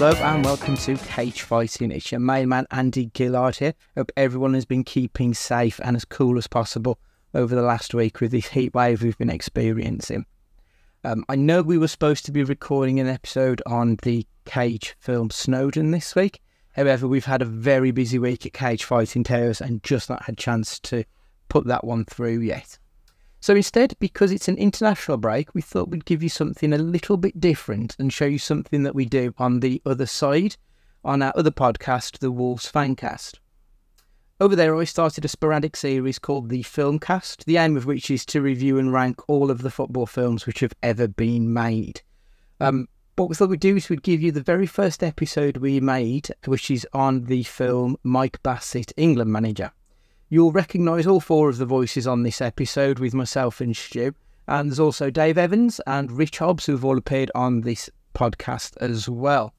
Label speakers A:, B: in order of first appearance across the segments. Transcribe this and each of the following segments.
A: Hello and welcome to Cage Fighting. It's your main man Andy Gillard here. Hope everyone has been keeping safe and as cool as possible over the last week with this heat wave we've been experiencing. I know we were supposed to be recording an episode on the Cage film Snowden this week. However, we've had a very busy week at Cage Fighting Towers and just not had a chance to put that one through yet. So instead, because it's an international break, we thought we'd give you something a little bit different and show you something that we do on the other side, on our other podcast, the Wolves Fancast. Over there, I started a sporadic series called the FilmCast, the aim of which is to review and rank all of the football films which have ever been made. What we thought we'd do is we'd give you the very first episode we made, which is on the film Mike Bassett, England Manager. You'll recognise all four of the voices on this episode with myself and Stu. And there's also Dave Evans and Rich Hobbs, who've all appeared on this podcast as well.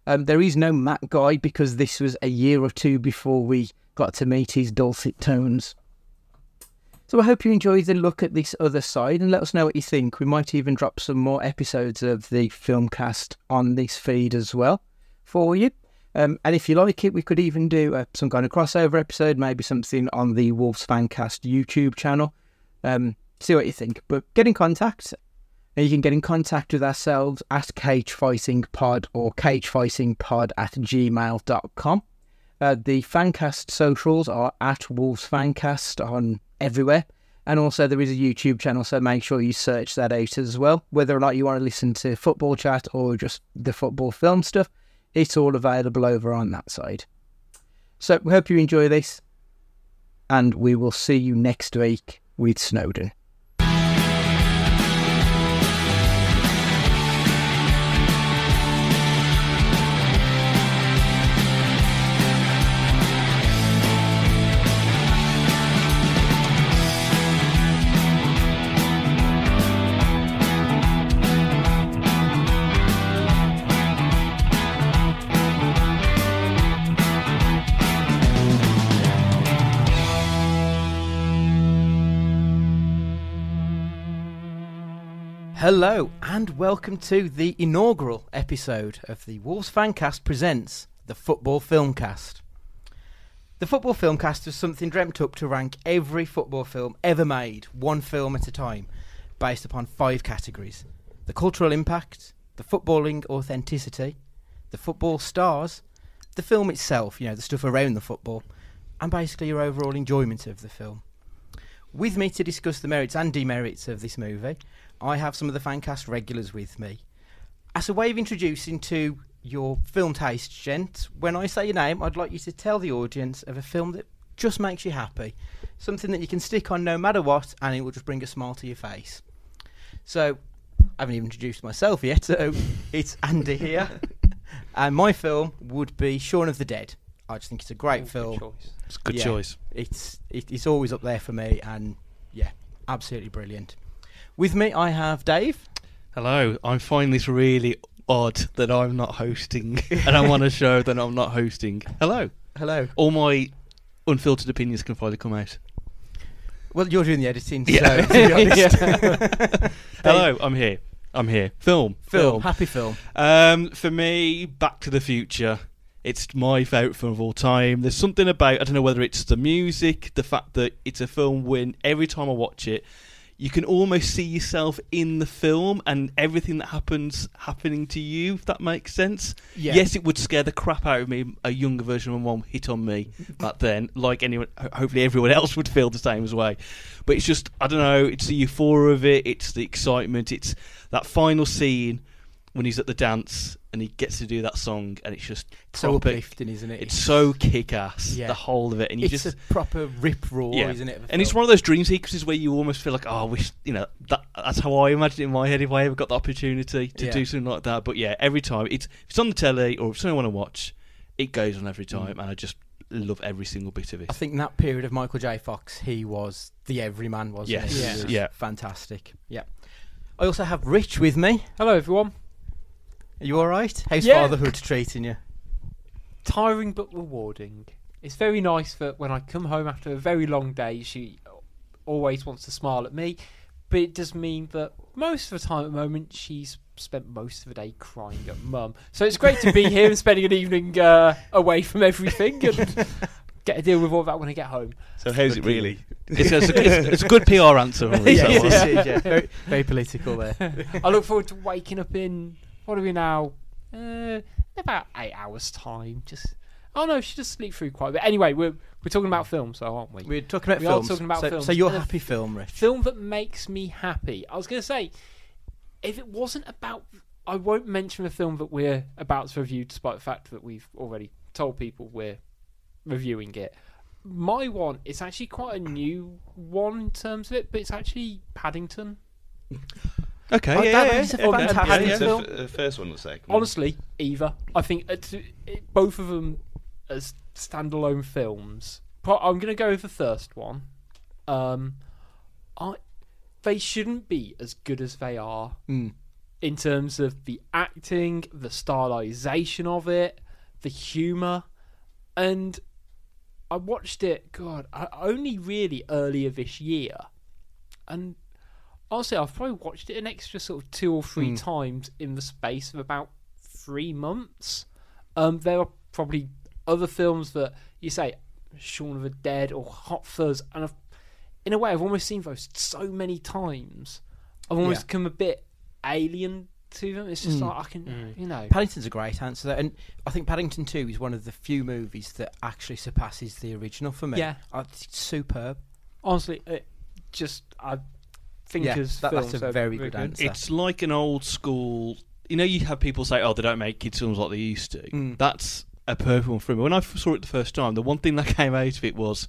A: There is no Matt Guy because this was a year or two before we got to meet his dulcet tones. So I hope you enjoyed the look at this other side and let us know what you think. We might even drop some more episodes of the FilmCast on this feed as well for you. And if you like it, we could even do some kind of crossover episode, maybe something on the Wolves Fancast YouTube channel. See what you think. But get in contact. And you can get in contact with ourselves at cagefightingpod or cagefightingpod@gmail.com. The Fancast socials are at Wolves Fancast on everywhere. And also there is a YouTube channel, so make sure you search that out as well. Whether or not you want to listen to football chat or just the football film stuff, it's all available over on that side. So we hope you enjoy this, and we will see you next week with Snowden. Hello and welcome to the inaugural episode of the Wolves Fancast presents the Football Filmcast. The Football Filmcast is something dreamt up to rank every football film ever made, one film at a time, based upon 5 categories: the cultural impact, the footballing authenticity, the football stars, the film itself, the stuff around the football, and basically your overall enjoyment of the film. With me to discuss the merits and demerits of this movie, I have some of the Fancast regulars with me. As a way of introducing to your film taste, gents, when I say your name, I'd like you to tell the audience of a film that just makes you happy. Something that you can stick on no matter what, and it will just bring a smile to your face. So, I haven't even introduced myself yet, so it's Andy here. And my film would be Shaun of the Dead. I just think it's a great film.
B: Good choice. It's a good choice.
A: It's always up there for me, and absolutely brilliant. With me, I have Dave.
B: Hello. I find this really odd that I'm not hosting, and I'm on a show that I'm not hosting. Hello.
A: Hello.
B: All my unfiltered opinions can finally come out.
A: Well, you're doing the editing,
B: yeah.
A: so to be honest.
B: Hello. I'm here. Film.
A: Happy film.
B: For me, Back to the Future. It's my favourite film of all time. There's something about, I don't know whether it's the music, the fact that it's a film when every time I watch it, you can almost see yourself in the film and everything that happening to you, if that makes sense.
A: Yeah.
B: Yes, it would scare the crap out of me. A younger version of my mum hit on me back then, like anyone, hopefully everyone else would feel the same as way. But it's just, I don't know, it's the euphoria of it, it's the excitement, it's that final scene when he's at the dance and he gets to do that song, and it's just
A: so uplifting, isn't it?
B: It's so kick-ass, the whole of it. And
A: it's a proper rip-roar, isn't it?
B: And it's one of those dream sequences where you almost feel like, I wish, that's how I imagine it in my head if I ever got the opportunity to do something like that. But every time, if it's on the telly or if something I want to watch, it goes on every time, and I just love every single bit of it.
A: I think in that period of Michael J. Fox, he was the everyman, wasn't he?
B: Yes.
A: He was fantastic. Yeah. I also have Rich with me.
C: Hello, everyone.
A: Are you alright? How's fatherhood treating you?
C: Tiring but rewarding. It's very nice that when I come home after a very long day, she always wants to smile at me, but it does mean that most of the time at the moment she's spent most of the day crying at Mum. So it's great to be here and spending an evening away from everything and get to deal with all that when I get home.
D: So how's it really?
B: It's a good PR answer.
A: Very, very political there.
C: I look forward to waking up in, what are we now? About 8 hours' time. She does sleep through quite a bit. Anyway, we're talking about films, though, aren't we?
A: We're talking about
C: we
A: films.
C: Are talking about films.
A: So you're happy film, Rich?
C: Film that makes me happy. I was going to say, if it wasn't about... I won't mention a film that we're about to review, despite the fact that we've already told people we're reviewing it. My one, it's actually quite a new one in terms of it, but it's actually Paddington.
B: Okay,
A: It's a fantastic film.
D: The first one or the second?
C: Honestly, either. I think both of them as standalone films. I'm going to go with the first one. They shouldn't be as good as they are in terms of the acting, the stylization of it, the humour, and I watched it. Only really earlier this year, and honestly, I've probably watched it an extra sort of 2 or 3 times in the space of about 3 months. There are probably other films that you say, Shaun of the Dead or Hot Fuzz, and in a way, I've almost seen those so many times. I've almost become a bit alien to them. It's just like I can,
A: Paddington's a great answer there, and I think Paddington 2 is one of the few movies that actually surpasses the original for me.
C: Yeah,
A: it's superb.
C: Honestly, I think
A: that's a very good answer.
B: It's like an old school. You have people say, "Oh, they don't make kids films like they used to." That's a perfect one for me. When I saw it the first time, the one thing that came out of it was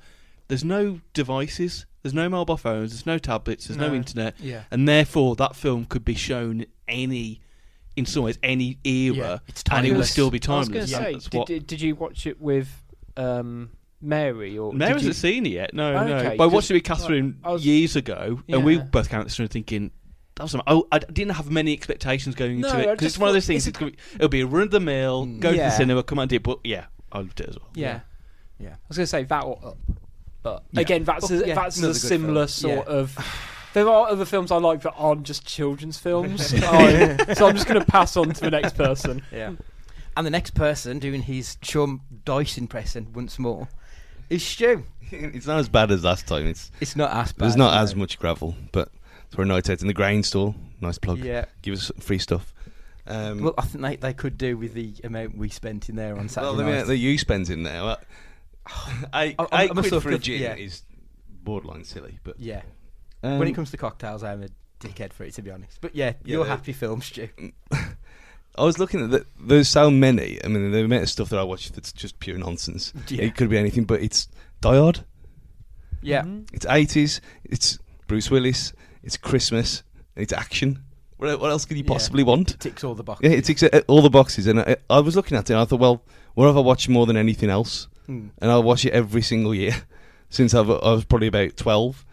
B: there's no devices, there's no mobile phones, there's no tablets, there's no internet, and therefore that film could be shown in some ways, any era, and it will still be timeless.
C: I was going to say, did you watch it with Mary? Or
B: Mary hasn't seen it yet. No.
C: Okay,
B: but I watched it with Catherine years ago, and we both came out this room thinking, that was I didn't have many expectations going into it, because it's one of those things, it'll be a run-of-the-mill, go to the cinema, come and do it, but I loved it as well.
C: Yeah. I was going to say that or Up. But again, that's a similar sort of... There are other films I like that aren't just children's films. So I'm just going to pass on to the next person.
A: Yeah. And the next person doing his chum Dice impression once more is Stu.
D: It's not as bad as last time.
A: It's not as bad.
D: There's not as much gravel, but it's for a night out in the grain store. Nice plug. Yeah. Give us free stuff.
A: Well, I think they could do with the amount we spent in there on Saturday night.
D: Well, the you spent in there... Well, I quid for a gin is borderline silly, but
A: when it comes to cocktails, I'm a dickhead for it, to be honest. But you're happy film, Stu.
D: I was looking at that. There's so many. I mean, the amount of stuff that I watch that's just pure nonsense. Yeah. It could be anything, but it's Die Hard.
A: Yeah,
D: it's 80s. It's Bruce Willis. It's Christmas. It's action. What else could you possibly want?
A: It ticks all the boxes.
D: Yeah, it ticks all the boxes. And I was looking at it, and I thought, well, what have I watched more than anything else? And I'll watch it every single year since I was probably about 12.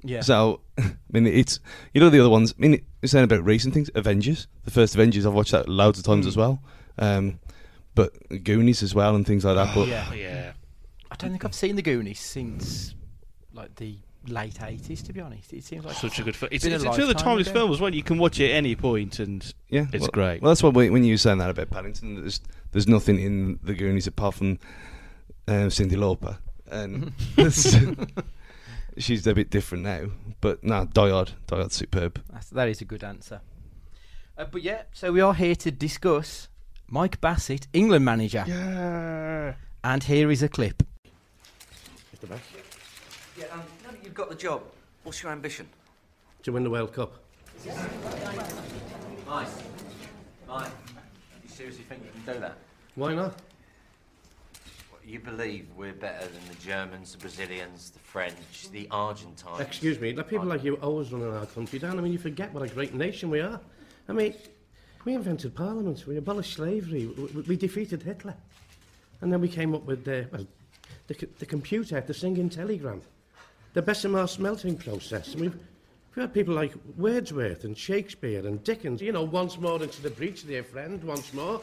D: Yeah. So, I mean, it's... the other ones... I mean, it's saying about recent things. Avengers. The first Avengers, I've watched that loads of times as well. But Goonies as well and things like that. But
A: I don't think I've seen the Goonies since, like, the late 80s, to be honest. It seems like...
B: Such a good film. It's another timeless film as well. You can watch it at any point, and it's great.
D: Well, that's what when you were saying that about Paddington, there's nothing in the Goonies apart from Cyndi Lauper, and she's a bit different now. But no, Die Hard's superb.
A: That is a good answer. But so we are here to discuss Mike Bassett, England manager.
E: Yeah.
A: And here is a clip.
E: Get the back.
F: Yeah, now that you've got the job, what's your ambition?
E: To win the World Cup.
F: Mike, you seriously think you can do that?
E: Why not?
F: You believe we're better than the Germans, the Brazilians, the French, the Argentines?
E: Excuse me, people like you always running our country down. I mean, you forget what a great nation we are. I mean, we invented Parliament, we abolished slavery, we defeated Hitler. And then we came up with the computer, the singing telegram, the Bessemer smelting process. And we've had people like Wordsworth and Shakespeare and Dickens, once more into the breach, dear friend, once more.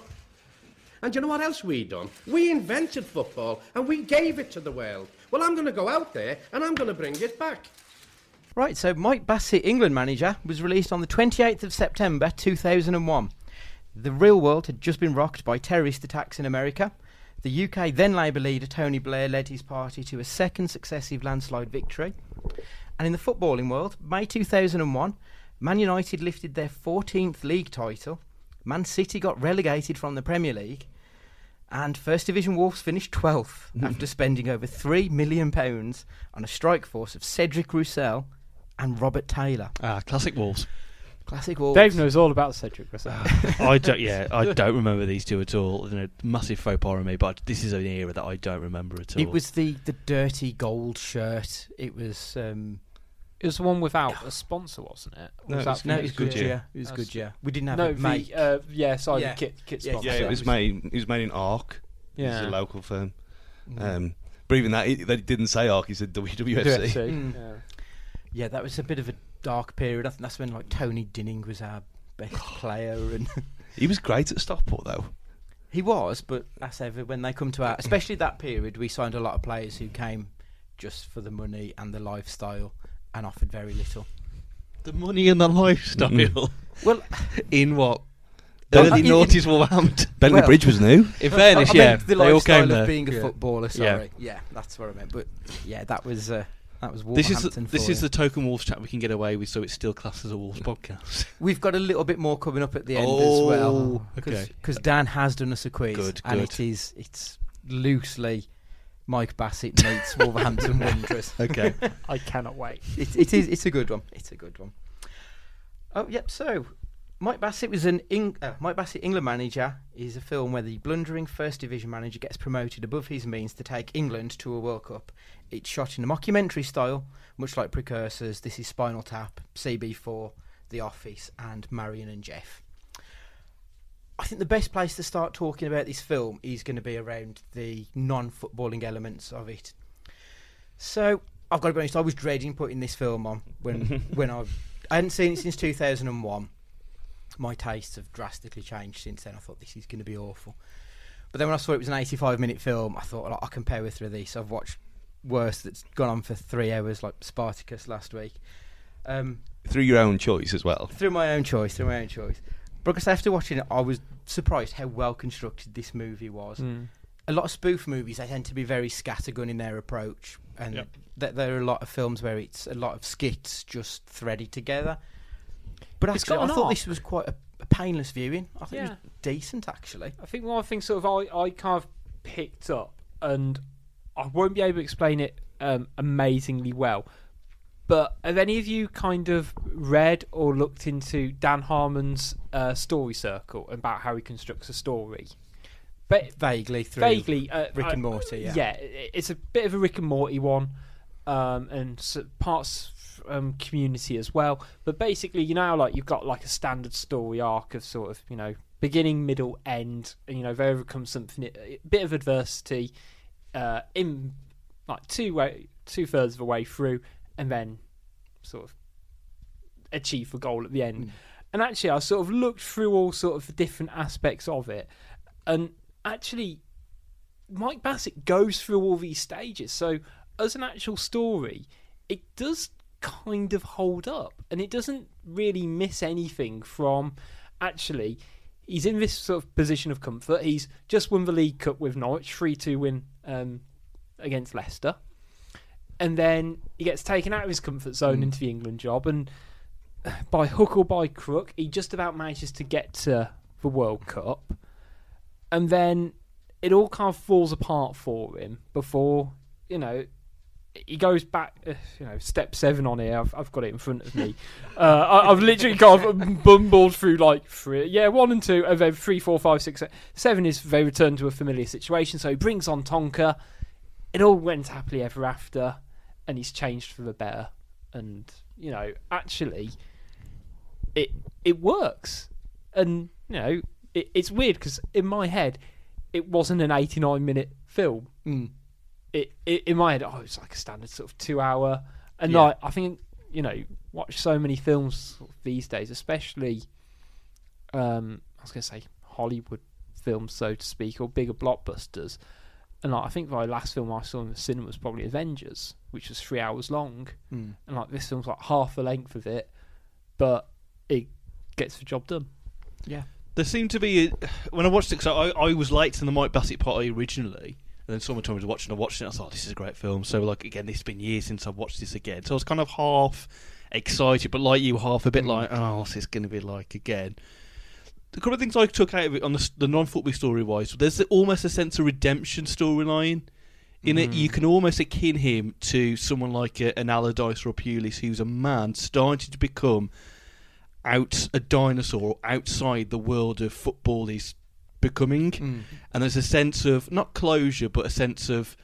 E: And you know what else we done? We invented football and we gave it to the world. Well, I'm going to go out there and I'm going to bring it back.
A: Right, so Mike Bassett, England manager, was released on the 28th of September 2001. The real world had just been rocked by terrorist attacks in America. The UK then Labour leader Tony Blair led his party to a second successive landslide victory. And in the footballing world, May 2001, Man United lifted their 14th league title. Man City got relegated from the Premier League. And First Division Wolves finished 12th after spending over £3 million on a strike force of Cedric Roussel and Robert Taylor.
B: Classic Wolves.
A: Classic Wolves.
C: Dave knows all about Cedric Roussel.
B: I don't remember these two at all. There's a massive faux pas on me, but this is an era that I don't remember at all.
A: It was the dirty gold shirt. It was
C: the one without a sponsor, wasn't it?
D: No,
C: Was
D: it
C: that
D: was
A: Goodyear. It was Goodyear. We didn't have a mate.
C: kit sponsor.
D: Yeah, it was made in Arc.
C: Yeah.
D: It's a local firm. But even that, they didn't say Arc. He said WWFC.
A: Yeah, that was a bit of a dark period. I think that's when like Tony Dinning was our best player, and
D: He was great at Stockport, though.
A: he was. But that's ever when they come to our, especially that period, we signed a lot of players who came just for the money and the lifestyle and offered very little.
B: The money and the lifestyle.
A: Well,
B: in what?
A: Well,
B: Early noughties Wolverhampton.
D: Bentley
A: Well-
D: Bridge was new.
B: In fairness,
A: I
B: yeah,
A: meant the
B: they all
A: lifestyle
B: came there.
A: of being a
B: Yeah.
A: footballer. Sorry, yeah, that's what I meant. But yeah, that was
B: This
A: Wolverhampton.
B: is the token Wolves chat we can get away with, so it's still classed as a Wolves podcast.
A: We've got a little bit more coming up at the end as well.
B: Okay.
A: Because Dan has done us a quiz,
B: Good,
A: and
B: good.
A: it's loosely Mike Bassett meets Wolverhampton Wanderers.
B: Okay.
C: I cannot wait.
A: It's a good one. It's a good one. Oh, yep. So, Mike Bassett was Mike Bassett, England manager, is a film where the blundering First Division manager gets promoted above his means to take England to a World Cup. It's shot in a mockumentary style, much like precursors. This is Spinal Tap, CB4, The Office, and Marion and Jeff. I think the best place to start talking about this film is going to be around the non-footballing elements of it. So, I've got to be honest, I was dreading putting this film on when I hadn't seen it since 2001. My tastes have drastically changed since then. I thought this is going to be awful. But then when I saw it was an 85-minute film, I thought, well, I can power through this. I've watched worse that's gone on for 3 hours, like Spartacus last week.
D: Through your own choice as well.
A: Through my own choice. Because after watching it, I was surprised how well constructed this movie was. A lot of spoof movies, they tend to be very scattergun in their approach, and there are a lot of films where it's a lot of skits just threaded together. But
C: It's
A: actually,
C: got
A: I
C: an
A: thought
C: arc.
A: this was quite a painless viewing. I think it was decent, actually.
C: I think one of the things sort of I kind of picked up, and I won't be able to explain it amazingly well, but have any of you kind of read or looked into Dan Harmon's story circle about how he constructs a story? But
A: Vaguely through Rick and Morty,
C: Yeah, it's a bit of a Rick and Morty one, and parts Community as well. But basically, you know, like you've got like a standard story arc of sort of, you know, beginning, middle, end, and, you know, they overcome something, a bit of adversity, in like two-thirds of the way through, and then sort of achieve the goal at the end. And actually, I sort of looked through all sort of the different aspects of it, and actually, Mike Bassett goes through all these stages. So, as an actual story, it does kind of hold up, and it doesn't really miss anything from, actually, he's in this sort of position of comfort. He's just won the League Cup with Norwich, 3-2 win against Leicester, and then he gets taken out of his comfort zone into the England job, and by hook or by crook, he just about manages to get to the World Cup, and then it all kind of falls apart for him before, you know, he goes back, you know, step 7 on here. I've got it in front of me. I've literally kind of bumbled through like 1 and 2, and then 3, 4, 5, 6, 7 is they return to a familiar situation. So he brings on Tonka. It all went happily ever after, and he's changed for the better. And, you know, actually, it works. And, you know, it's weird because in my head, it wasn't an 89-minute film. It in my head, it's like a standard sort of 2-hour, and like I think, you know, watch so many films these days, especially I was going to say Hollywood films, so to speak, or bigger blockbusters, And like, I think my last film I saw in the cinema was probably Avengers, which was 3 hours long. And like, this film's like half the length of it, but it gets the job done.
A: Yeah.
B: There seemed to be when I watched it. So I was late to the Mike Bassett party originally, and then someone told me to watch it. And I watched it. And I thought, this is a great film. So like, again, it's been years since I've watched this again. So I was kind of half excited, but like you, half a bit like, oh, what's this going to be like again? A couple of things I took out of it on the non-football story-wise, there's almost a sense of redemption storyline in it. You can almost akin him to someone like an Allardyce or a Pulis, who's a man starting to become a dinosaur outside the world of football he's becoming. And there's a sense of, not closure, but a sense of,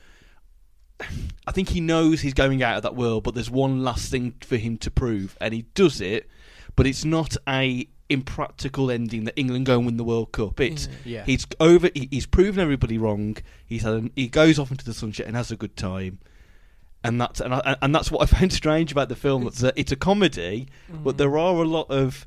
B: I think he knows he's going out of that world, but there's one last thing for him to prove, and he does it, but it's not a impractical ending that England go and win the World Cup. It's he's proven everybody wrong. He goes off into the sunset and has a good time, and that's what I found strange about the film. It's a comedy, but there are a lot of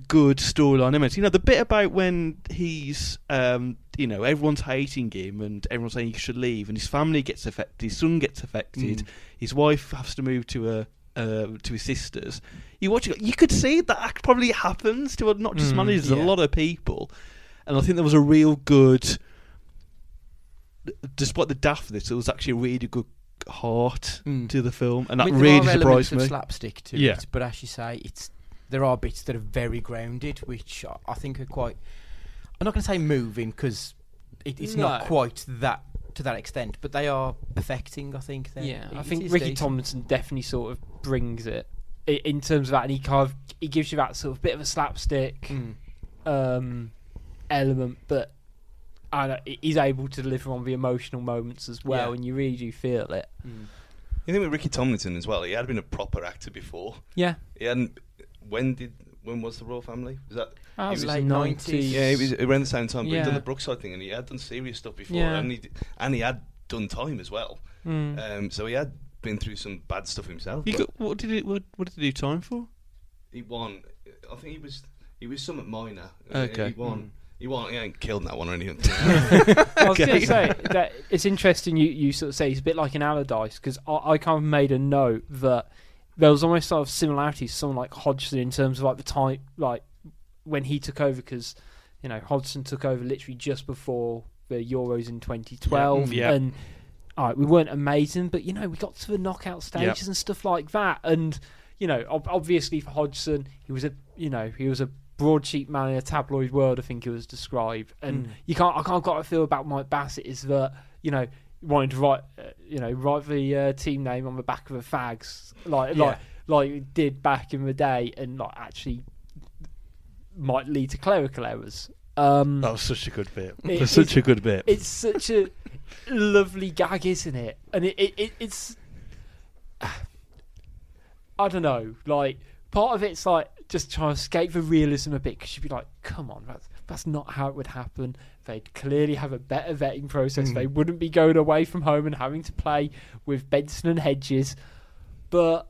B: good storyline elements. You know, the bit about when he's everyone's hating him and everyone's saying he should leave, and his family gets affected, his son gets affected, his wife has to move to his sisters. You watch it, you could see that probably happens to not just managers, a lot of people. And I think there was a real good, despite the daftness, there was actually a really good heart to the film, and that really surprised me.
A: There are elements of slapstick to it, but as you say, there are bits that are very grounded, which I think are quite. I'm not going to say moving because it's not quite that to that extent, but they are affecting. I think.
C: I think Ricky Tomlinson definitely sort of brings it in terms of that, and he gives you that sort of bit of a slapstick element, but he's able to deliver on the emotional moments as well, and you really do feel it.
D: You think with Ricky Tomlinson as well, he had been a proper actor before.
C: Yeah.
D: He hadn't. When was the Royal Family? Was that?
C: It was late 90s.
D: Yeah, it was around the same time. But he'd done the Brookside thing, and he had done serious stuff before, and he had done time as well. So he had been through some bad stuff himself.
B: What did he do time for?
D: He won. I think he was somewhat minor.
B: Okay.
D: He won. He ain't killed in that one or anything.
C: I was going to say that it's interesting. You sort of say he's a bit like an Allardyce, because I kind of made a note that there was almost sort of similarities to someone like Hodgson in terms of like the time, like when he took over, because Hodgson took over literally just before the Euros in 2012, and we weren't amazing, but we got to the knockout stages and stuff like that, and obviously for Hodgson, he was a broadsheet man in a tabloid world, I think it was described, and I can't got a feel about Mike Bassett is that wanting to write the team name on the back of the fags like it did back in the day, and like actually might lead to clerical errors. That
B: was such a good bit. It's such a good bit.
C: It's such a lovely gag, isn't it? And it's I don't know, like part of it's like just trying to escape the realism a bit, because you'd be like, come on, that's not how it would happen. They'd clearly have a better vetting process. They wouldn't be going away from home and having to play with Benson and Hedges. But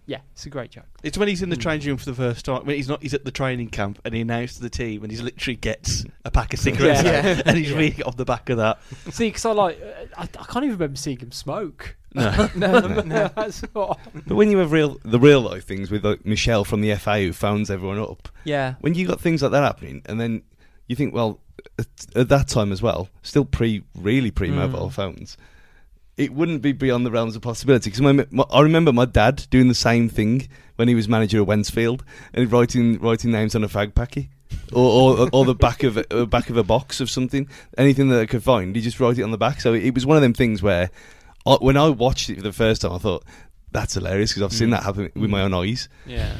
C: yeah, it's a great joke.
B: It's when he's in the training room for the first time, when he's at the training camp, and he announced to the team, and he literally gets a pack of cigarettes and he's reading it off the back of that.
C: See, because I can't even remember seeing him smoke.
A: No.
C: That's what.
D: But when you have the real life things with like Michelle from the FA who phones everyone up, when you got things like that happening, and then you think, well, at that time as well, still pre-mobile phones, it wouldn't be beyond the realms of possibility. Because I remember my dad doing the same thing when he was manager of Wensfield, and writing names on a fag packy, or the back of a box of something, anything that I could find, he just write it on the back. So it was one of them things where, when I watched it for the first time, I thought, that's hilarious, because I've seen that happen with my own eyes.
C: Yeah.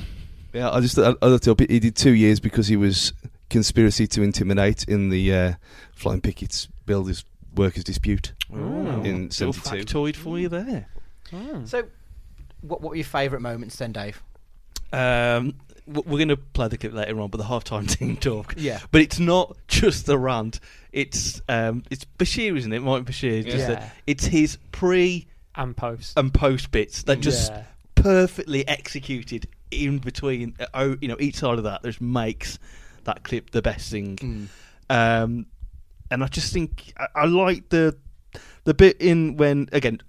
D: I looked up. He did 2 years because he was conspiracy to intimidate in the Flying Pickets Builders Workers Dispute in 72.
B: Factoid for you there.
A: So, what were your favourite moments then, Dave?
B: We're going to play the clip later on, but the halftime team talk.
A: Yeah.
B: But it's not just the rant. It's Bashir, isn't it? Mike Bashir. It's his pre
C: and
B: post bits that just perfectly executed in between. Each side of that just makes that clip the best thing. And I just think I like the the bit in when again.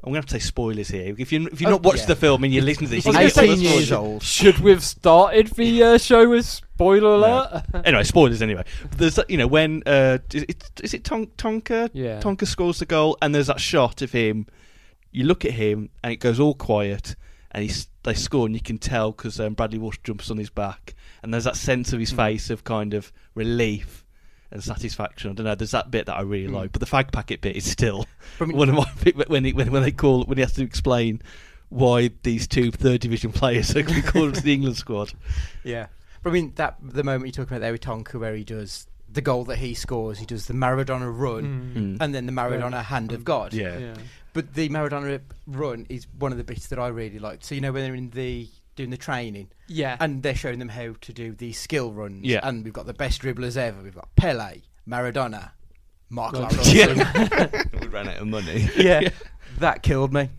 B: I'm going to have to say spoilers here. If you're not watched the film and you listen to this,
A: He's 18 years old.
C: Should we have started the show with spoiler alert?
B: No. Anyway, spoilers anyway. There's when is it Tonka?
C: Yeah.
B: Tonka scores the goal, and there's that shot of him. You look at him, and it goes all quiet, and they score, and you can tell because Bradley Walsh jumps on his back, and there's that sense of his face of kind of relief and satisfaction. I don't know. There's that bit that I really like, but the fag packet bit is still one of my when he has to explain why these two third division players are called to the England squad.
A: Yeah, but I mean the moment you're talking about there with Tonka, where he does the goal that he scores, he does the Maradona run, and then the Maradona hand of God.
B: Yeah.
A: But the Maradona run is one of the bits that I really liked. So when they're doing the training, and they're showing them how to do these skill runs, and we've got the best dribblers ever. We've got Pele, Maradona, Mark Laurent.
D: We ran out of money.
A: Yeah, that killed me.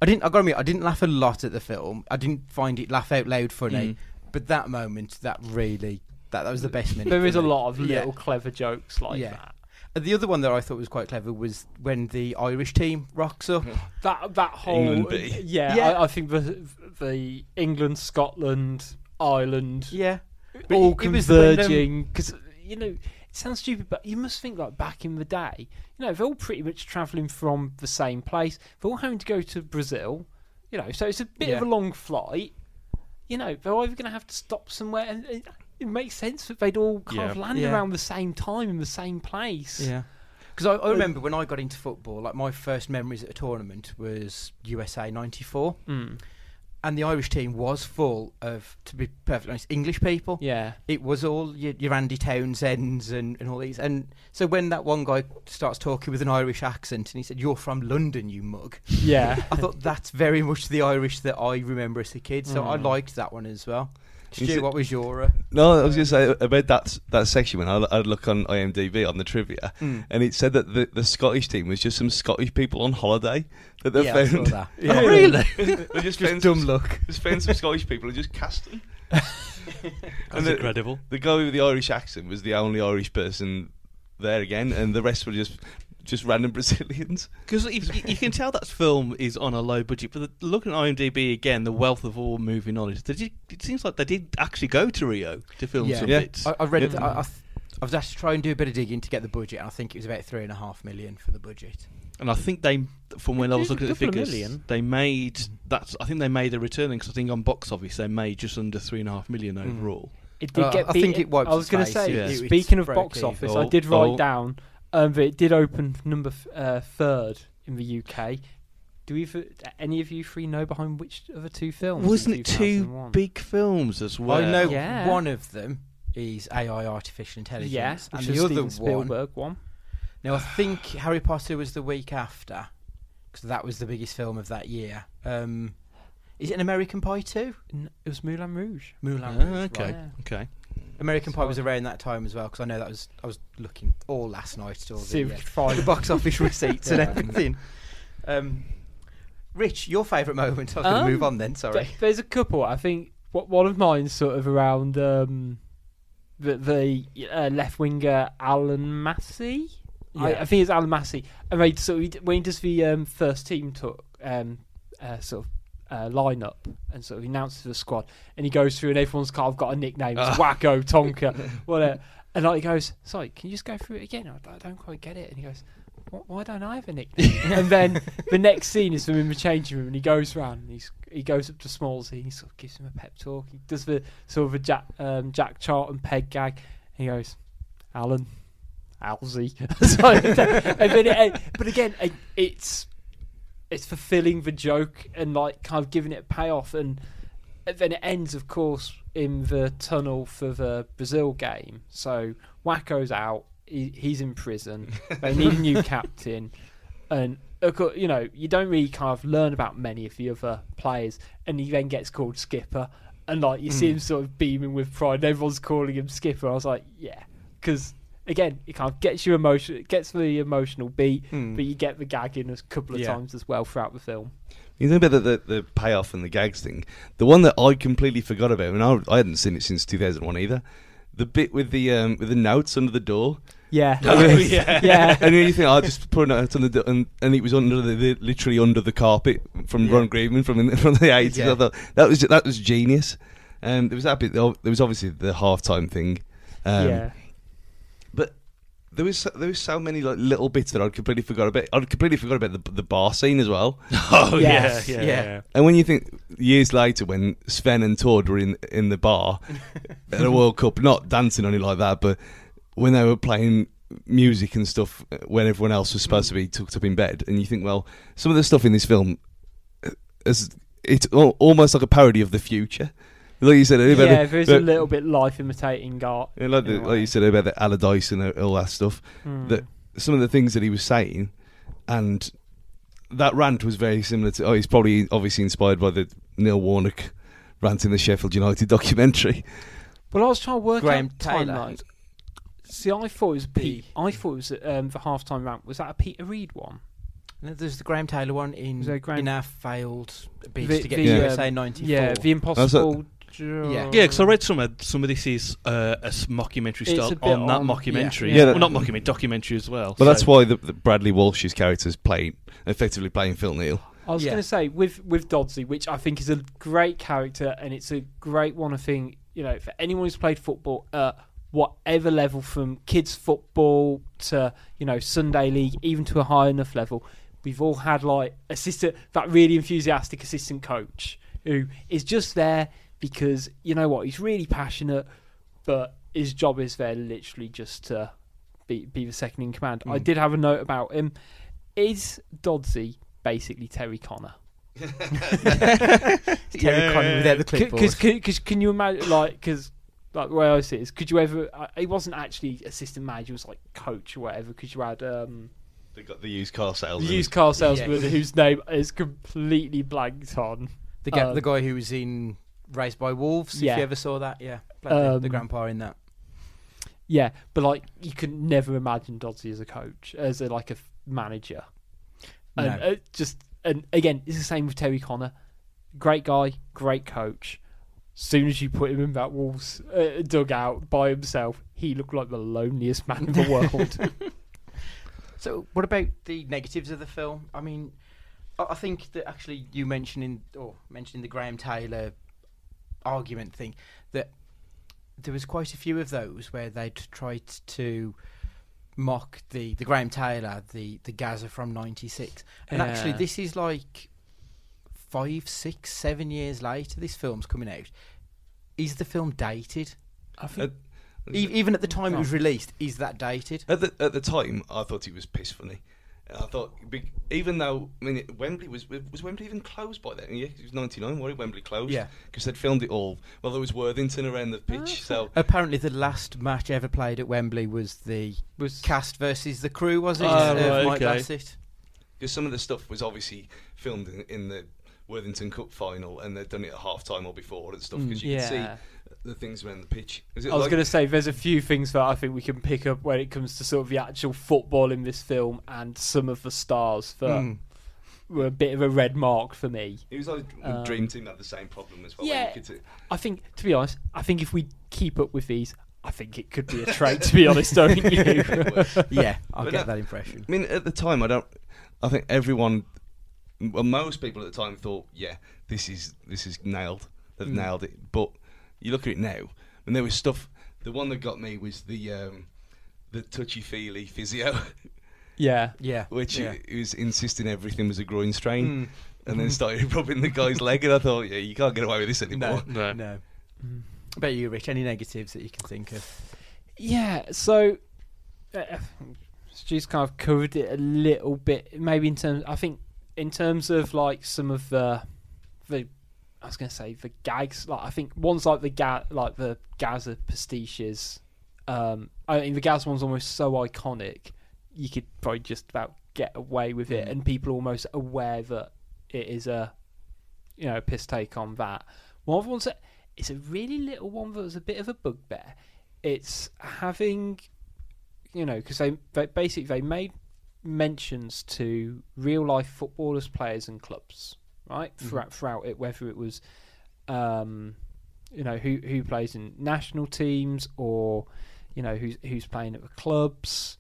A: I gotta admit, I didn't laugh a lot at the film. I didn't find it laugh out loud funny, but that moment, that was the best minute.
C: There is a lot of little clever jokes like that.
A: The other one that I thought was quite clever was when the Irish team rocks up.
C: That whole
D: England B.
C: I think the England, Scotland, Ireland, all converging because it sounds stupid, but you must think like back in the day, they're all pretty much travelling from the same place. They're all having to go to Brazil, so it's a bit of a long flight. They're either going to have to stop somewhere and. It makes sense that they'd all kind of land around the same time in the same place.
A: Yeah. Because I remember when I got into football, like my first memories at a tournament was USA 94. And the Irish team was full of, to be perfectly honest, English people.
C: Yeah.
A: It was all your Andy Townsends and all these. And so when that one guy starts talking with an Irish accent and he said, "You're from London, you mug."
C: Yeah.
A: I thought that's very much the Irish that I remember as a kid. So I liked that one as well. Stu, what was your...
D: No, I was going to say about that section when I'd look on IMDb on the trivia, and it said that the Scottish team was just some Scottish people on holiday that they found.
A: I saw that.
B: Yeah. Oh, really?
D: They just found
A: dumb luck.
D: Just found some Scottish people and just cast them.
B: That's incredible.
D: The guy with the Irish accent was the only Irish person there again, and the rest were just random Brazilians. Because
B: you can tell that film is on a low budget, but looking at IMDb again, the wealth of all moving knowledge, it seems like they did actually go to Rio to film some bits.
A: I read it. I was asked to try and do a bit of digging to get the budget, and I think it was about $3.5 million for the budget.
B: And I think from when I was looking at the figures, they made that. I think they made a return because I think on box office they made just under $3.5 million overall.
C: It did get.
A: I think it wipes.
C: I was going to say, speaking of box office, I did write down. But it did open number third in the UK. Do any of you three know behind which of the two films?
B: Wasn't it two big films as well?
A: I know one of them is AI, artificial intelligence,
C: and
A: the other
C: Spielberg one.
A: Now I think Harry Potter was the week after, because that was the biggest film of that year. Is it an American Pie too?
C: It was Moulin Rouge.
A: Moulin Rouge.
B: Okay.
A: Right.
B: Okay.
A: American Pie was around that time as well, because I know I was looking all last night to all
C: the
A: box office receipts and everything. Rich, your favourite moment? I was going to move on then. Sorry.
C: There's a couple. I think one of mine's sort of around the left winger Alan Massey. Yeah. I think it's Alan Massey. And when he does the first team lineup and sort of announces the squad, and he goes through and everyone's kind of got a nickname, it's Wacko, Tonka, whatever. And like he goes, "Sorry, can you just go through it again? I don't quite get it." And he goes, "Why don't I have a nickname?" And then the next scene is from in the changing room, and he goes round and he goes up to Smallsy and he sort of gives him a pep talk. He does the sort of a Jack Charlton peg gag, and he goes, "Alan, Alsey." And then but again, it's fulfilling the joke and like kind of giving it a payoff, and then it ends, of course, in the tunnel for the Brazil game. So Wacko's out, he's in prison. They need a new captain, and you don't really kind of learn about many of the other players, and he then gets called Skipper, and like you see him sort of beaming with pride, and everyone's calling him Skipper. I was like, yeah, because. Again, it kind of gets you emotional. It gets the emotional beat, but you get the gagging a couple of times as well throughout the film.
D: You think about the payoff and the gags thing. The one that I completely forgot about, and I hadn't seen it since 2001 either. the bit with the notes under the door.
C: Yeah.
B: Yeah.
C: Yeah.
D: And you think, I'll just put a note on the door, and it was under literally under the carpet from Ron Greenman from the 80s.
A: Yeah.
D: I thought that was genius. There was that bit. There was obviously the halftime thing.
C: Yeah.
D: But there was so many like little bits that I'd completely forgot about. I'd completely forgot about the bar scene as well.
B: Oh
C: Yes.
B: yeah.
D: And when you think years later, when Sven and Todd were in the bar at a World Cup, not dancing on it like that, but when they were playing music and stuff when everyone else was supposed to be tucked up in bed, and you think, well, some of the stuff in this film, it's almost like a parody of the future. Like you said,
C: there's a little bit life imitating art.
D: Yeah, like you said about the Allardyce and all that stuff. That some of the things that he was saying, and that rant was very similar to. He's probably obviously inspired by the Neil Warnock rant in the Sheffield United documentary.
C: Well, I was trying to work
A: Graham
C: out
A: Taylor.
C: timelines. See, I thought it was Pete. I thought it was the halftime rant. Was that a Peter Reid one?
A: No, there's the Graham Taylor one
C: Was there
A: in our failed bid
C: The-
A: to get
C: the,
A: to USA '94.
C: Yeah, the Impossible.
A: Yeah.
B: Yeah, because I read some of this is a mockumentary
C: It's
B: style
C: a bit
B: on that
C: on-
B: mockumentary.
C: yeah.
B: Well, not mockumentary, documentary as well.
D: But that's why the Bradley Walsh's character's effectively playing Phil Neal.
C: I was going to say with Doddsy, which I think is a great character, and it's a great one. I think for anyone who's played football at whatever level, from kids football to Sunday league, even to a high enough level, we've all had like that really enthusiastic assistant coach who is just there because he's really passionate, but his job is there literally just to be the second in command. I did have a note about him. Is Doddsy basically Terry Connor?
A: Terry Connor without the clipboard.
C: Because can you imagine, because the way I see it is, could you ever? He wasn't actually assistant manager; he was like coach or whatever. Because you had
D: They got the used car salesman.
C: the used car salesman whose name is completely blanked on.
A: The guy who was in Raised by Wolves.
C: Yeah.
A: If you ever saw that, played the grandpa in that.
C: Yeah, but you could never imagine Doddsy as a coach, as a manager. And and again, it's the same with Terry Connor. Great guy, great coach. Soon as you put him in that Wolves dugout by himself, he looked like the loneliest man in the world.
A: So, what about the negatives of the film? I mean, I think that actually you mentioning the Graham Taylor argument thing, that there was quite a few of those where they'd tried to mock the Graham Taylor, the Gaza from '96, and actually this is like 5, 6, 7 years later. This film's coming out. Is the film dated?
C: I think
A: Even at the time it was released, is that dated?
D: At the time, I thought it was piss funny. I thought, even though Wembley was Wembley even closed by then? Yeah, it was '99. Why did Wembley closed?
A: Yeah,
D: because they'd filmed it all. Well, there was Worthington around the pitch, so
A: apparently the last match ever played at Wembley was Cast versus the Crew, was it?
B: Right,
A: Mike
B: okay.
A: Bassett.
D: because some of the stuff was obviously filmed in the Worthington Cup final, and they'd done it at half time or before and stuff, because you could see the things around the pitch.
C: I was going to say, there's a few things that I think we can pick up when it comes to sort of the actual football in this film, and some of the stars that were a bit of a red mark for me.
D: It was like Dream Team had the same problem as well.
C: Yeah,
D: where you could
C: I think, to be honest, if we keep up with these, I think it could be a trait, to be honest, don't you?
A: Yeah, I
D: But
A: get that impression.
D: I mean, at the time, I think most people at the time thought, yeah, this is nailed. They've nailed it. But you look at it now, and there was stuff. The one that got me was the touchy-feely physio.
C: Yeah.
D: Which he was insisting everything was a groin strain, and then started rubbing the guy's leg, and I thought, yeah, you can't get away with this anymore.
A: No. About you, Rich, any negatives that you can think of?
C: Yeah, so Stu's kind of covered it a little bit, maybe in terms of like some of the I was going to say the gags. Like I think one's like the Gaza pastiches. I mean the Gaza one's almost so iconic, you could probably just about get away with it, and people are almost aware that it is a piss take on that. One of the ones that it's a really little one that was a bit of a bugbear. It's having, because they made mentions to real life footballers, players, and clubs, right? Throughout it, whether it was, who plays in national teams or who's playing at the clubs.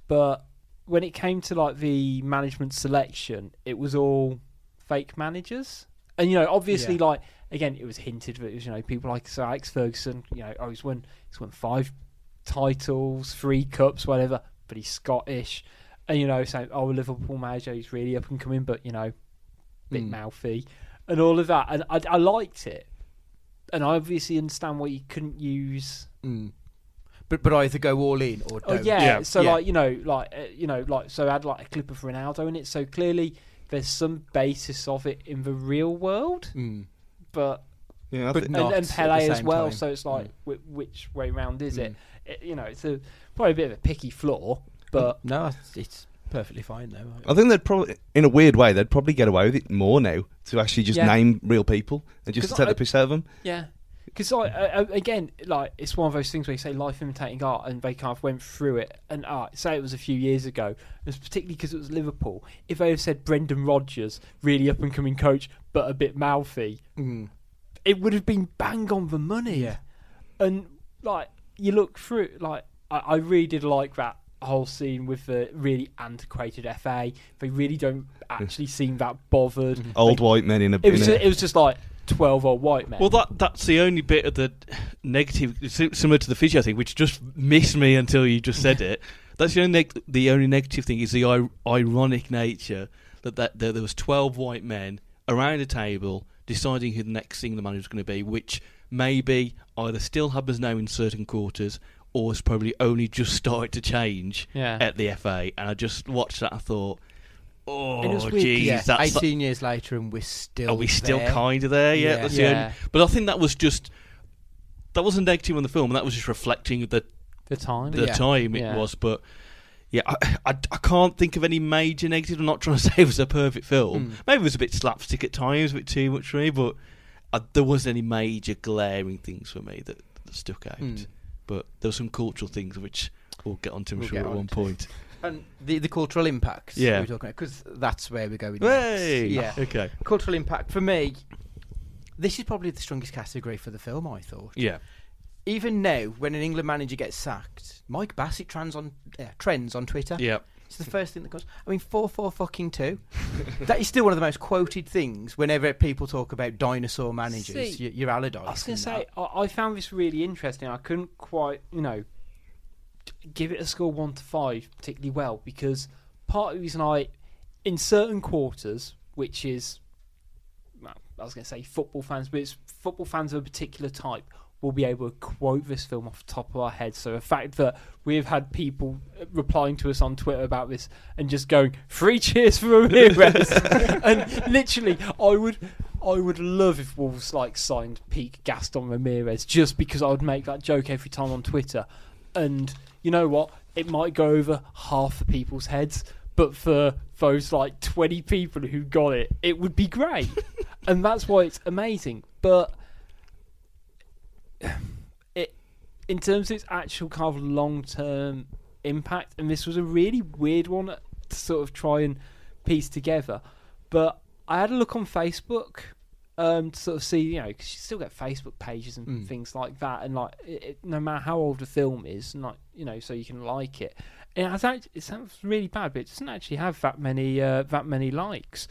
C: But when it came to like the management selection, it was all fake managers. And obviously, like again, it was hinted that it was people like Sir Alex Ferguson. He's won 5 titles, 3 cups, whatever. But he's Scottish, and saying, "Oh, a Liverpool manager, he's really up and coming," but bit mouthy, and all of that. And I liked it, and I obviously understand why you couldn't use.
A: But either go all in or don't.
C: So so I had like a clip of Ronaldo in it. So clearly, there's some basis of it in the real world, but
A: not
C: and Pele as well.
A: time.
C: So it's like, which way round is it? It's probably a bit of a picky flaw, but
A: no, it's perfectly fine though.
D: I think they'd probably, in a weird way, they'd probably get away with it more now to actually just name real people and just take the piss out of them.
C: Yeah. Because again, like it's one of those things where you say life imitating art, and they kind of went through it. And say it was a few years ago, it was particularly because it was Liverpool. If they had said Brendan Rodgers, really up and coming coach, but a bit mouthy, it would have been bang on the money.
A: Yeah.
C: And like you look through, like I really did like that whole scene with the really antiquated FA. They really don't actually seem that bothered.
D: Old white men in a.
C: It was just like 12 old white men.
B: Well, that's the only bit of the negative, similar to the physio thing, which just missed me until you just said it. That's the only negative thing is the ironic nature that there was 12 white men around a table deciding who the next thing the manager was going to be, which maybe either still happens now in certain quarters or has probably only just started to change at the FA. And I just watched that and I thought, oh, jeez.
A: That's 18 years later and we're still
B: Are we still kind of there? Yeah. That's the only, but I think that was a negative on the film, and that was just reflecting the
C: time.
B: The time it was. But yeah, I can't think of any major negatives. I'm not trying to say it was a perfect film. Maybe it was a bit slapstick at times, a bit too much for me, but there wasn't any major glaring things for me that stuck out. But there were some cultural things which we'll get onto, I'm sure, at one point.
A: And the cultural impacts we're talking about, because that's where we're going
B: Hey!
A: next. Yeah.
B: Okay.
A: Cultural impact, for me, this is probably the strongest category for the film, I thought.
B: Yeah.
A: Even now, when an England manager gets sacked, Mike Bassett trends on Twitter.
B: Yeah.
A: It's the first thing that goes. I mean, 4-4-2. That is still one of the most quoted things whenever people talk about dinosaur managers.
C: See,
A: your Allardyce.
C: I was going to say, I found this really interesting. I couldn't quite, give it a score 1 to 5 particularly well, because part of the reason in certain quarters, which is, well, I was going to say football fans, but it's football fans of a particular type, will be able to quote this film off the top of our heads. So the fact that we've had people replying to us on Twitter about this and just going 3 cheers for Ramirez, and literally, I would love if Wolves signed peak Gaston Ramirez, just because I would make that joke every time on Twitter. And you know what? It might go over half the people's heads, but for those 20 people who got it, it would be great. And that's why it's amazing. But in terms of its actual kind of long-term impact, and this was a really weird one to sort of try and piece together, but I had a look on Facebook to sort of see, because you still get Facebook pages and things like that, and no matter how old the film is, so you can like it. And it sounds really bad, but it doesn't actually have that many likes.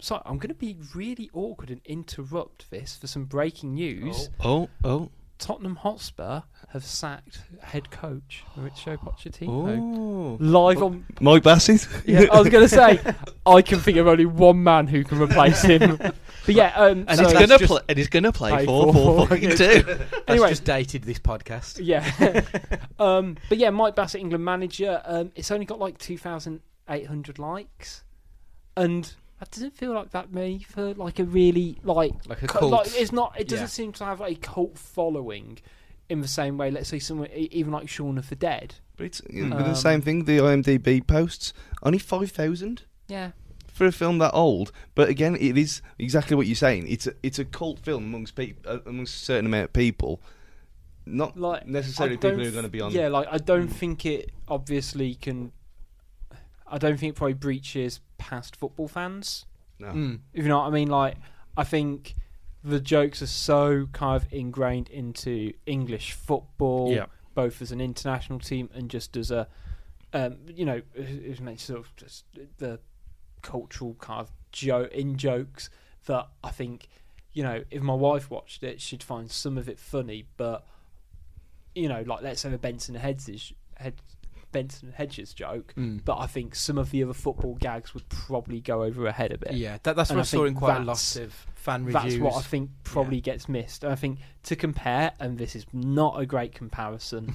C: So I'm going to be really awkward and interrupt this for some breaking news.
B: Oh.
C: Tottenham Hotspur have sacked head coach Mauricio Pochettino.
B: Oh.
C: Live on
D: Mike Bassett?
C: Yeah, I was going to say, I can think of only one man who can replace him. But yeah,
B: and he's going to play 4-4-2.
A: Anyway, just dated this podcast.
C: Yeah. But yeah, Mike Bassett, England manager. It's only got 2,800 likes, and that doesn't feel like that many for a really
A: like a cult.
C: It's not. It doesn't seem to have a cult following in the same way. Let's say someone even like Shaun of the Dead.
D: But it's the same thing. The IMDb posts only 5,000.
C: Yeah.
D: For a film that old, but again, it is exactly what you're saying. It's a cult film amongst a certain amount of people, not necessarily people who are going to be on.
C: Yeah, I don't think it obviously can. I don't think it probably breaches past football fans.
D: No.
C: If you know what I mean. I think the jokes are so kind of ingrained into English football, both as an international team and just as a, it makes sort of just the cultural kind of jokes that I think, if my wife watched it, she'd find some of it funny, but, like let's say a Benson Hedges joke, but I think some of the other football gags would probably go over her head a bit.
A: Yeah, that's what I saw in quite a lot of fan reviews.
C: That's what I think probably gets missed. And I think to compare, and this is not a great comparison,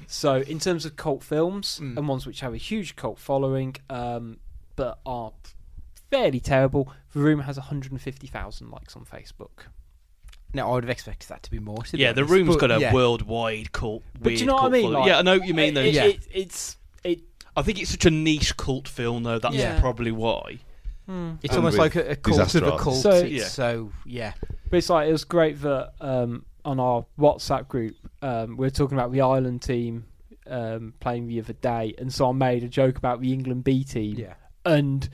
C: so in terms of cult films and ones which have a huge cult following, but are fairly terrible, The Room has 150,000 likes on Facebook.
A: Now, I would have expected that to be more.
B: The Room's got a worldwide cult.
C: But do you know what I mean?
B: Like, I know what you mean. Though.
C: I
B: think it's such a niche cult film, though. That's probably why.
A: It's almost like a cult of a cult. So,
C: But it's like, it was great that on our WhatsApp group, we were talking about the Ireland team playing the other day, and so I made a joke about the England B team, and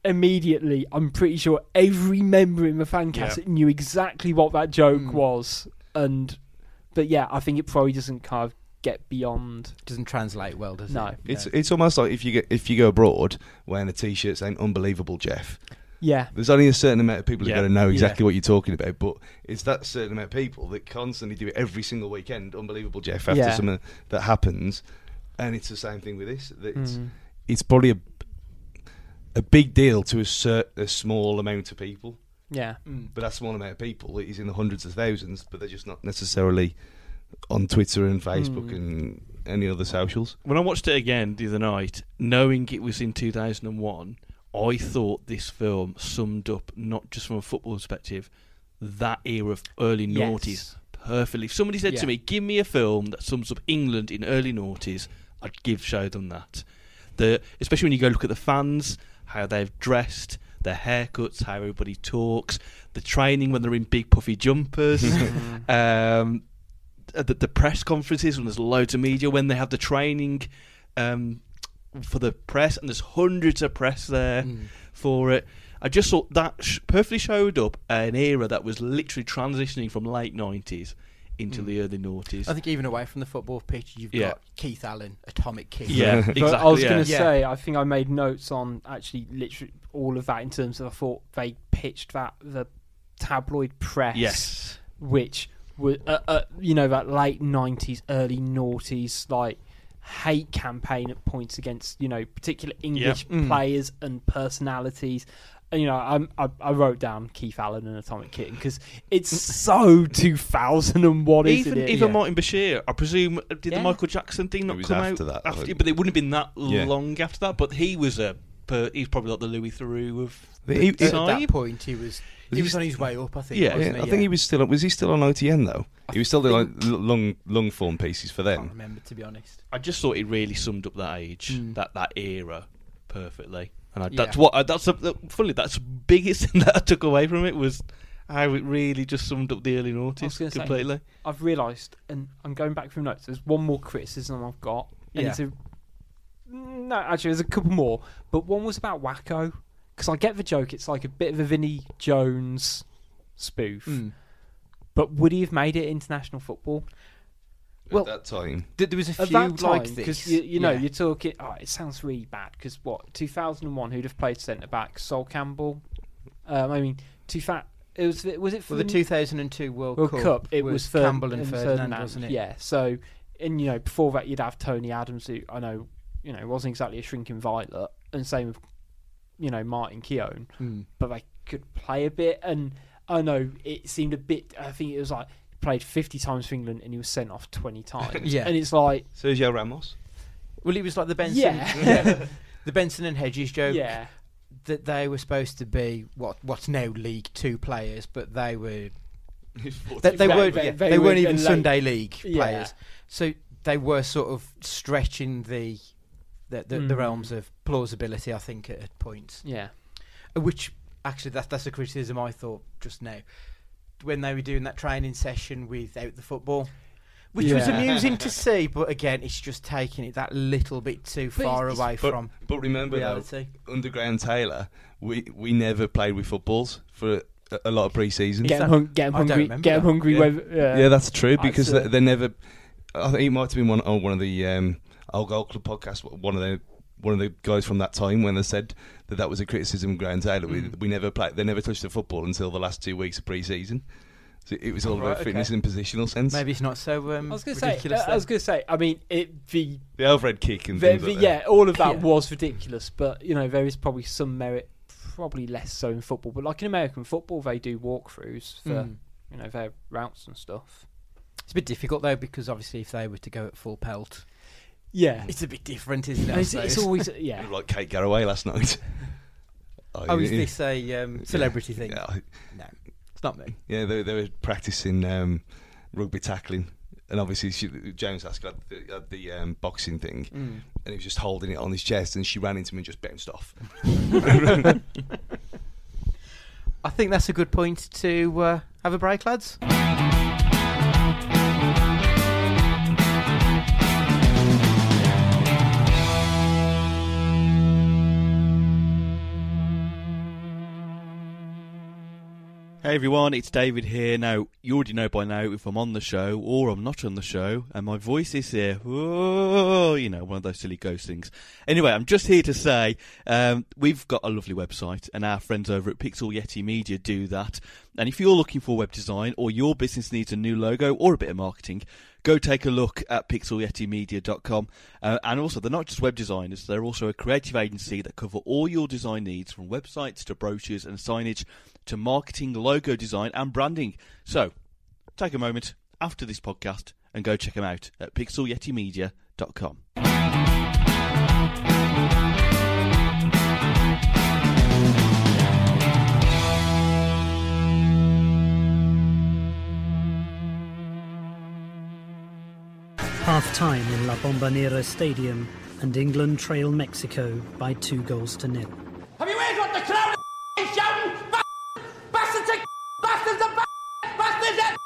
C: immediately I'm pretty sure every member in the Fancast knew exactly what that joke was, but I think it probably doesn't kind of get beyond.
A: Doesn't translate well, does it?
D: It's almost like if you go abroad wearing a t-shirt saying "Unbelievable Jeff."
C: Yeah,
D: there's only a certain amount of people who are going to know exactly what you're talking about, but it's that certain amount of people that constantly do it every single weekend. Unbelievable Jeff after something that happens, and it's the same thing with this. It's probably a big deal to a small amount of people.
C: Yeah.
D: But that small amount of people is in the hundreds of thousands, but they're just not necessarily on Twitter and Facebook and any other socials.
B: When I watched it again the other night, knowing it was in 2001, I thought this film summed up, not just from a football perspective, that era of early noughties perfectly. If somebody said to me, give me a film that sums up England in early noughties, I'd show them that. Especially when you go look at the fans, how they've dressed, their haircuts, how everybody talks, the training when they're in big puffy jumpers, the press conferences when there's loads of media, when they have the training for the press, and there's hundreds of press there for it. I just thought that perfectly showed up an era that was literally transitioning from late 90s into the early noughties.
A: I think even away from the football pitch, you've got Keith Allen, Atomic Kid.
B: Yeah, exactly.
C: I was going to say, I think I made notes on actually literally all of that in terms of I thought they pitched the tabloid press, which was that late 90s, early noughties like hate campaign at points against particular English players and personalities. I wrote down Keith Allen and Atomic Kitten because it's so 2001, isn't it?
B: Even Martin Bashir, I presume, did the Michael Jackson thing not come out
D: that,
B: after? But it wouldn't have been that long after that. But he was he's probably like the Louis Theroux of
A: at that point. He was on his way up, I think.
D: I think he was still. Was he still on ITN though? He was still doing like long form pieces for them.
A: I can't remember, to be honest.
B: I just thought it really summed up that age, that era, perfectly. And that's the biggest thing that I took away from it was how it really just summed up the early noughties completely.
C: I've realised, and I'm going back through notes, there's one more criticism I've got. And no, actually, there's a couple more. But one was about Wacko, because I get the joke, it's like a bit of a Vinnie Jones spoof. But would he have made it international football?
D: At that time,
A: there was a few like this.
C: Because you're talking. Oh, it sounds really bad. Because 2001, who'd have played centre back? Sol Campbell. It was for
A: the 2002 World Cup.
C: It was
A: Campbell and Ferdinand, wasn't it?
C: Yeah. So, and before that, you'd have Tony Adams, who I know, wasn't exactly a shrinking violet, and same with, Martin Keown. But they could play a bit, and I know it seemed a bit. I think it was like. Played 50 times for England and he was sent off 20 times. And it's like
D: Sergio Ramos.
A: Well, it was like the Benson, the Benson and Hedges joke.
C: Yeah,
A: that they were supposed to be what's now League Two players, but they were they weren't even Sunday League players. So they were sort of stretching the realms of plausibility, I think, at points.
C: Yeah,
A: which actually that's a criticism I thought just now. When they were doing that training session without the football, which was amusing to see, but again, it's just taking it that little bit too far away from.
D: But remember,
A: reality.
D: Though, under Graham Taylor, we never played with footballs for a lot of pre-season.
C: Get them hungry. Get them hungry.
D: Yeah, that's true because they never. I think it might have been one of the Old Gold Club podcast. One of the guys from that time when they said that was a criticism of Graham Taylor. We never played. They never touched the football until the last 2 weeks of pre-season. So it was all about fitness and positional sense.
A: Maybe it's not so ridiculous.
C: I was going to say. I mean, the
D: overhead kick and things like that.
C: all of that was ridiculous. But there is probably some merit. Probably less so in football, but like in American football, they do walkthroughs for their routes and stuff.
A: It's a bit difficult though because obviously if they were to go at full pelt, it's a bit different, isn't it?
C: It's always
D: like Kate Garraway last night.
A: Is this a celebrity thing?
D: Yeah.
A: No, it's not me.
D: Yeah, they were practicing rugby tackling. And obviously, James asked at the boxing thing, and he was just holding it on his chest, and she ran into him and just bounced off.
A: I think that's a good point to have a break, lads.
B: Hey everyone, it's David here. Now, you already know by now if I'm on the show or I'm not on the show, and my voice is here. Whoa, one of those silly ghost things. Anyway, I'm just here to say we've got a lovely website, and our friends over at Pixel Yeti Media do that. And if you're looking for web design or your business needs a new logo or a bit of marketing, go take a look at pixelyetimedia.com. And also, they're not just web designers, they're also a creative agency that cover all your design needs, from websites to brochures and signage to marketing, logo design and branding. So, take a moment after this podcast and go check them out at pixelyetimedia.com.
G: Half-time in La Bombonera Stadium, and England trail Mexico by 2-0.
H: Have you heard what the crowd is shouting? Bassett, bastards and bastards!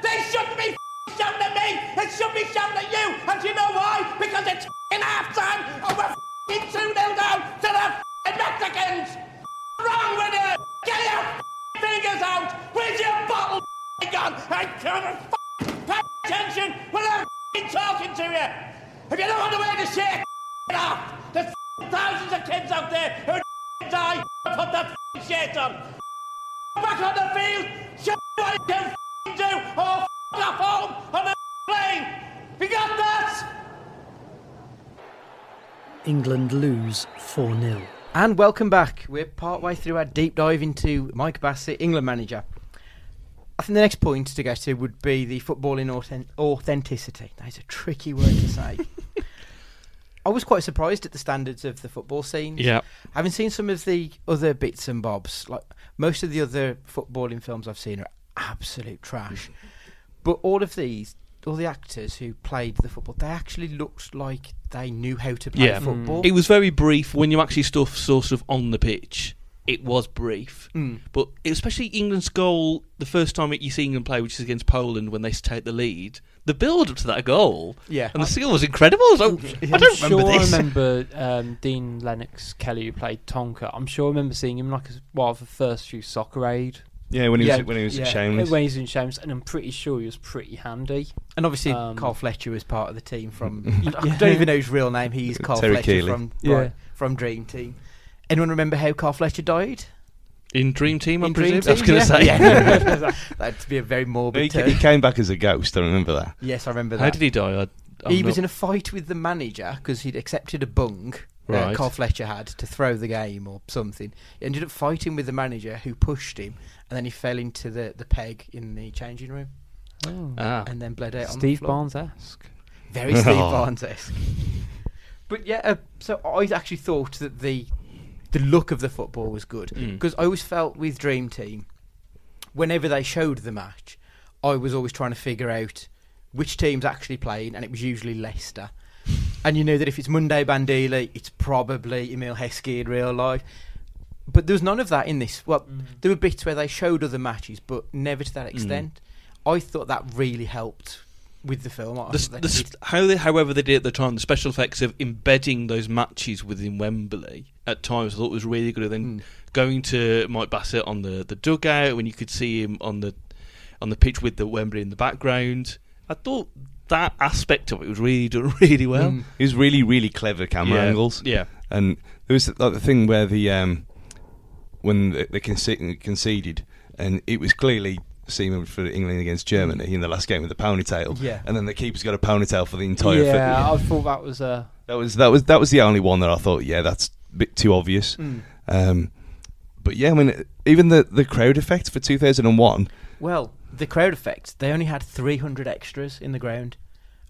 H: They shouldn't be shouting at me! They should be shouting at you! And do you know why? Because it's half-time and we're 2-0 down to the Mexicans! Wrong with you! Get your fingers out! Where's your bottle gun? And come and pay attention when I'm talking to you! If you don't want to wear the shit off, there's thousands of kids out there who die put that shit on! Back on the field, show what you can do, or off home on the plane! You got that?
G: England lose 4-0.
A: And welcome back. We're partway through our deep dive into Mike Bassett, England manager. I think the next point to get to would be the footballing authenticity. That is a tricky word to say. I was quite surprised at the standards of the football scenes.
B: Yeah.
A: Having seen some of the other bits and bobs, like most of the other footballing films I've seen are absolute trash. But all the actors who played the football, they actually looked like they knew how to play football.
B: It was very brief when you actually stuff sort of on the pitch. It was brief, but especially England's goal, the first time you see England play, which is against Poland when they take the lead, the build up to that goal, and the skill was incredible. I don't remember this.
C: I remember Dean Lennox Kelly, who played Tonka. I'm sure I remember seeing him like the first few Soccer Aid.
D: Yeah, when he was at Shameless.
C: When he was in Shameless, and I'm pretty sure he was pretty handy.
A: And obviously, Carl Fletcher was part of the team from. I don't even know his real name. He's Carl
D: Terry
A: Fletcher
D: Keeley.
A: from Dream Team. Anyone remember how Carl Fletcher died?
B: In Dream Team, I
A: Dream
B: presume? I was going to say.
A: Yeah. That'd be a very morbid
D: He came back as a ghost, I remember that.
A: Yes, I remember that.
B: How did he die?
A: He was in a fight with the manager because he'd accepted a bung Carl Fletcher had to throw the game or something. He ended up fighting with the manager who pushed him, and then he fell into the peg in the changing room. And then bled out on the floor.
C: Barnes-esque.
A: Very Steve Barnes-esque. But yeah, so I actually thought that the look of the football was good, because I always felt with Dream Team, whenever they showed the match, I was always trying to figure out which team's actually playing, and it was usually Leicester. And you know that if it's Monday Bandili, it's probably Emil Heskey in real life. But there was none of that in this. Well, there were bits where they showed other matches, but never to that extent. I thought that really helped with the film.
B: However they did at the time, the special effects of embedding those matches within Wembley at times I thought was really good. And then going to Mike Bassett on the dugout when you could see him on the pitch with the Wembley in the background, I thought that aspect of it was really done really well.
D: It was really, really clever camera angles.
B: Yeah,
D: and there was like the thing where when they conceded, and it was clearly Seaman for England against Germany in the last game with the ponytail.
A: Yeah,
D: and then the keeper's got a ponytail for the entire.
C: Yeah, I thought that was
D: that was the only one that I thought, that's a bit too obvious. But yeah, I mean, even the crowd effect for 2001.
A: Well, the crowd effect, they only had 300 extras in the ground,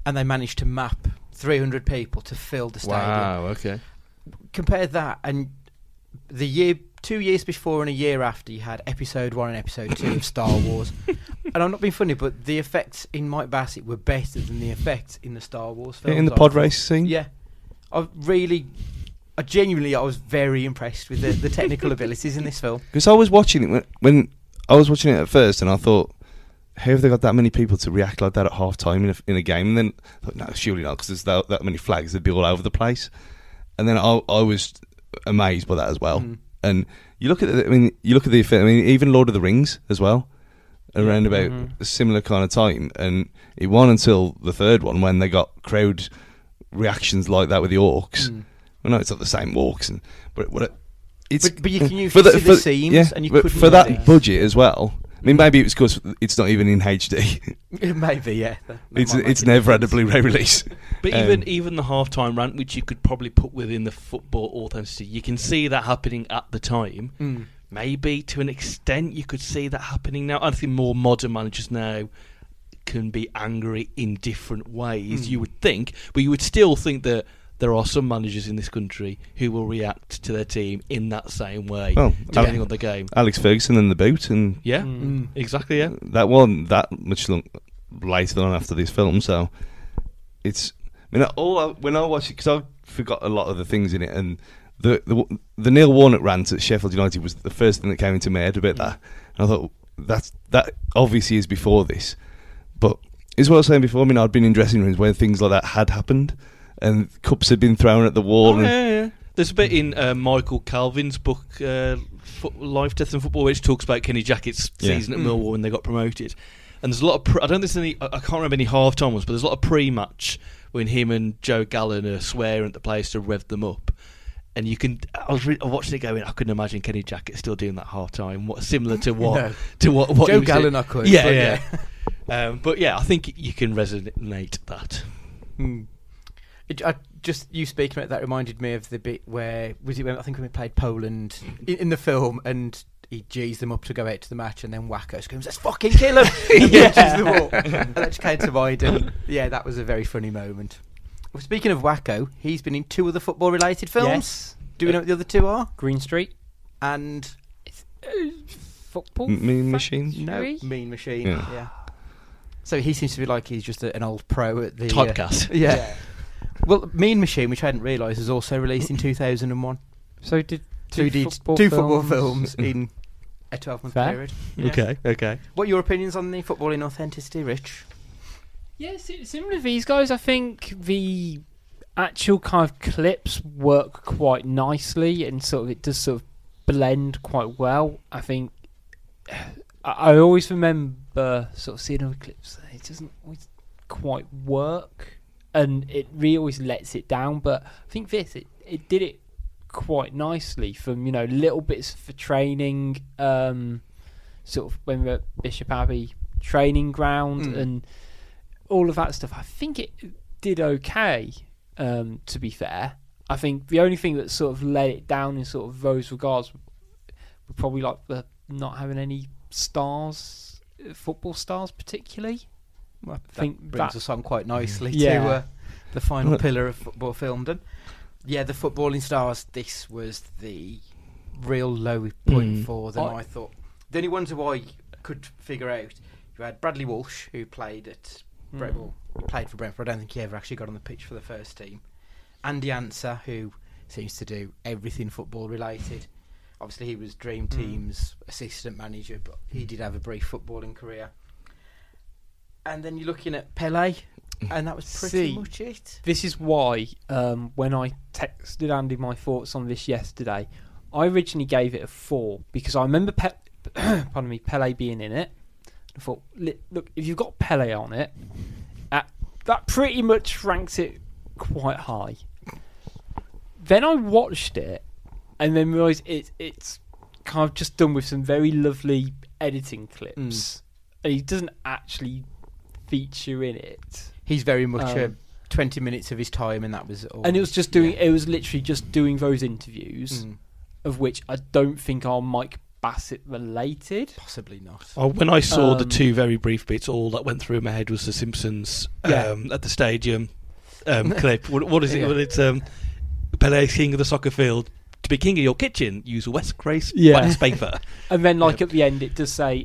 A: and they managed to map 300 people to fill the stadium.
B: Wow, okay.
A: Compare that, and 2 years before and a year after, you had episode 1 and episode 2 of Star Wars. And I'm not being funny, but the effects in Mike Bassett were better than the effects in the Star Wars films.
D: In the pod race scene?
A: Yeah. I was very impressed with the technical abilities in this film.
D: Because I was watching it when I was watching it at first, and I thought, how have they got that many people to react like that at half time in a game? And then I thought, no, surely not, because there's that many flags, they'd be all over the place. And then I was amazed by that as well. And you look at the effect. I mean, even Lord of the Rings as well, around about a similar kind of time, and it wasn't until the third one when they got crowd reactions like that with the orcs. Well, no, it's not the same orcs, but
A: you can use the seams, and you couldn't
D: for that budget as well. I mean, maybe it's because it's not even in HD.
A: Maybe, yeah.
D: It's never had a Blu-ray release.
B: But even the halftime rant, which you could probably put within the football authenticity, you can see that happening at the time. Maybe to an extent you could see that happening now. I think more modern managers now can be angry in different ways, you would think, but you would still think that there are some managers in this country who will react to their team in that same way, depending on the game.
D: Alex Ferguson in the boot, and
B: exactly, yeah.
D: That wasn't that much later on after this film, so it's. I mean, when I watched it, because I forgot a lot of the things in it, and the Neil Warnock rant at Sheffield United was the first thing that came into my head about that, and I thought that obviously is before this, but it's what I was saying before. I mean, I'd been in dressing rooms where things like that had happened. And cups had been thrown at the wall.
B: There's a bit in Michael Calvin's book, Life, Death and Football, which talks about Kenny Jackett's season at Millwall when they got promoted. And there's a lot of I don't think there's any. I can't remember any half-time ones, but there's a lot of pre-match when him and Joe Gallen are swearing at the players to rev them up. And you can. I was watching it going. I couldn't imagine Kenny Jackett still doing that half-time. Similar to what
A: Joe Gallen, I could.
B: Yeah. But yeah, I think you can resonate that.
A: You speaking about that reminded me of the bit where I think when we played Poland in the film, and he G's them up to go out to the match, and then Wacko screams, "Let's fucking kill him!" He punches the wall. And that just came to mind, and that was a very funny moment. Well, speaking of Wacko, he's been in 2 other football-related films.
C: Yes.
A: Do we know what the other 2 are?
C: Green Street
A: and
C: Football
D: Mean Machine.
A: No, Mean Machine. Yeah. So he seems to be like he's just an old pro at the
B: typecast.
A: Yeah. Well, Mean Machine, which I hadn't realised, was also released in 2001.
C: So did
A: two football films in a 12-month period.
B: Yeah. Okay.
A: What are your opinions on the footballing authenticity, Rich?
C: Yes, similar to these guys. I think the actual kind of clips work quite nicely, and it does sort of blend quite well. I think I always remember sort of seeing other clips. It doesn't always quite work. And it really always lets it down, but I think it did it quite nicely from little bits for training, sort of when we were at Bishop Abbey training ground and all of that stuff. I think it did okay. To be fair, I think the only thing that sort of let it down in sort of those regards would probably like the not having any stars, football stars particularly.
A: Well, I think brings us on quite nicely to the final pillar of football filmdom. Yeah, the footballing stars. This was the real low point for them. I thought the only ones who I could figure out, you had Bradley Walsh, who played at Brentford. He played for Brentford. I don't think he ever actually got on the pitch for the first team. Andy Answer, who seems to do everything football related. Obviously, he was Dream Team's assistant manager, but he did have a brief footballing career. And then you're looking at Pele, and that was pretty much it.
C: This is why when I texted Andy my thoughts on this yesterday, I originally gave it a 4 because I remember Pele being in it. I thought, look, if you've got Pele on it, that pretty much ranks it quite high. Then I watched it and then realised it's kind of just done with some very lovely editing clips. And he doesn't actually feature in it.
A: He's very much 20 minutes of his time, and that was all.
C: And it was just doing. It was literally just doing those interviews, of which I don't think are Mike Bassett related.
A: Possibly not.
B: Oh, when I saw the 2 very brief bits, all that went through my head was the Simpsons at the stadium clip. What is it? Well, it's Pele, king of the soccer field. To be king of your kitchen, use a West Grace wax paper.
C: And then, at the end, it does say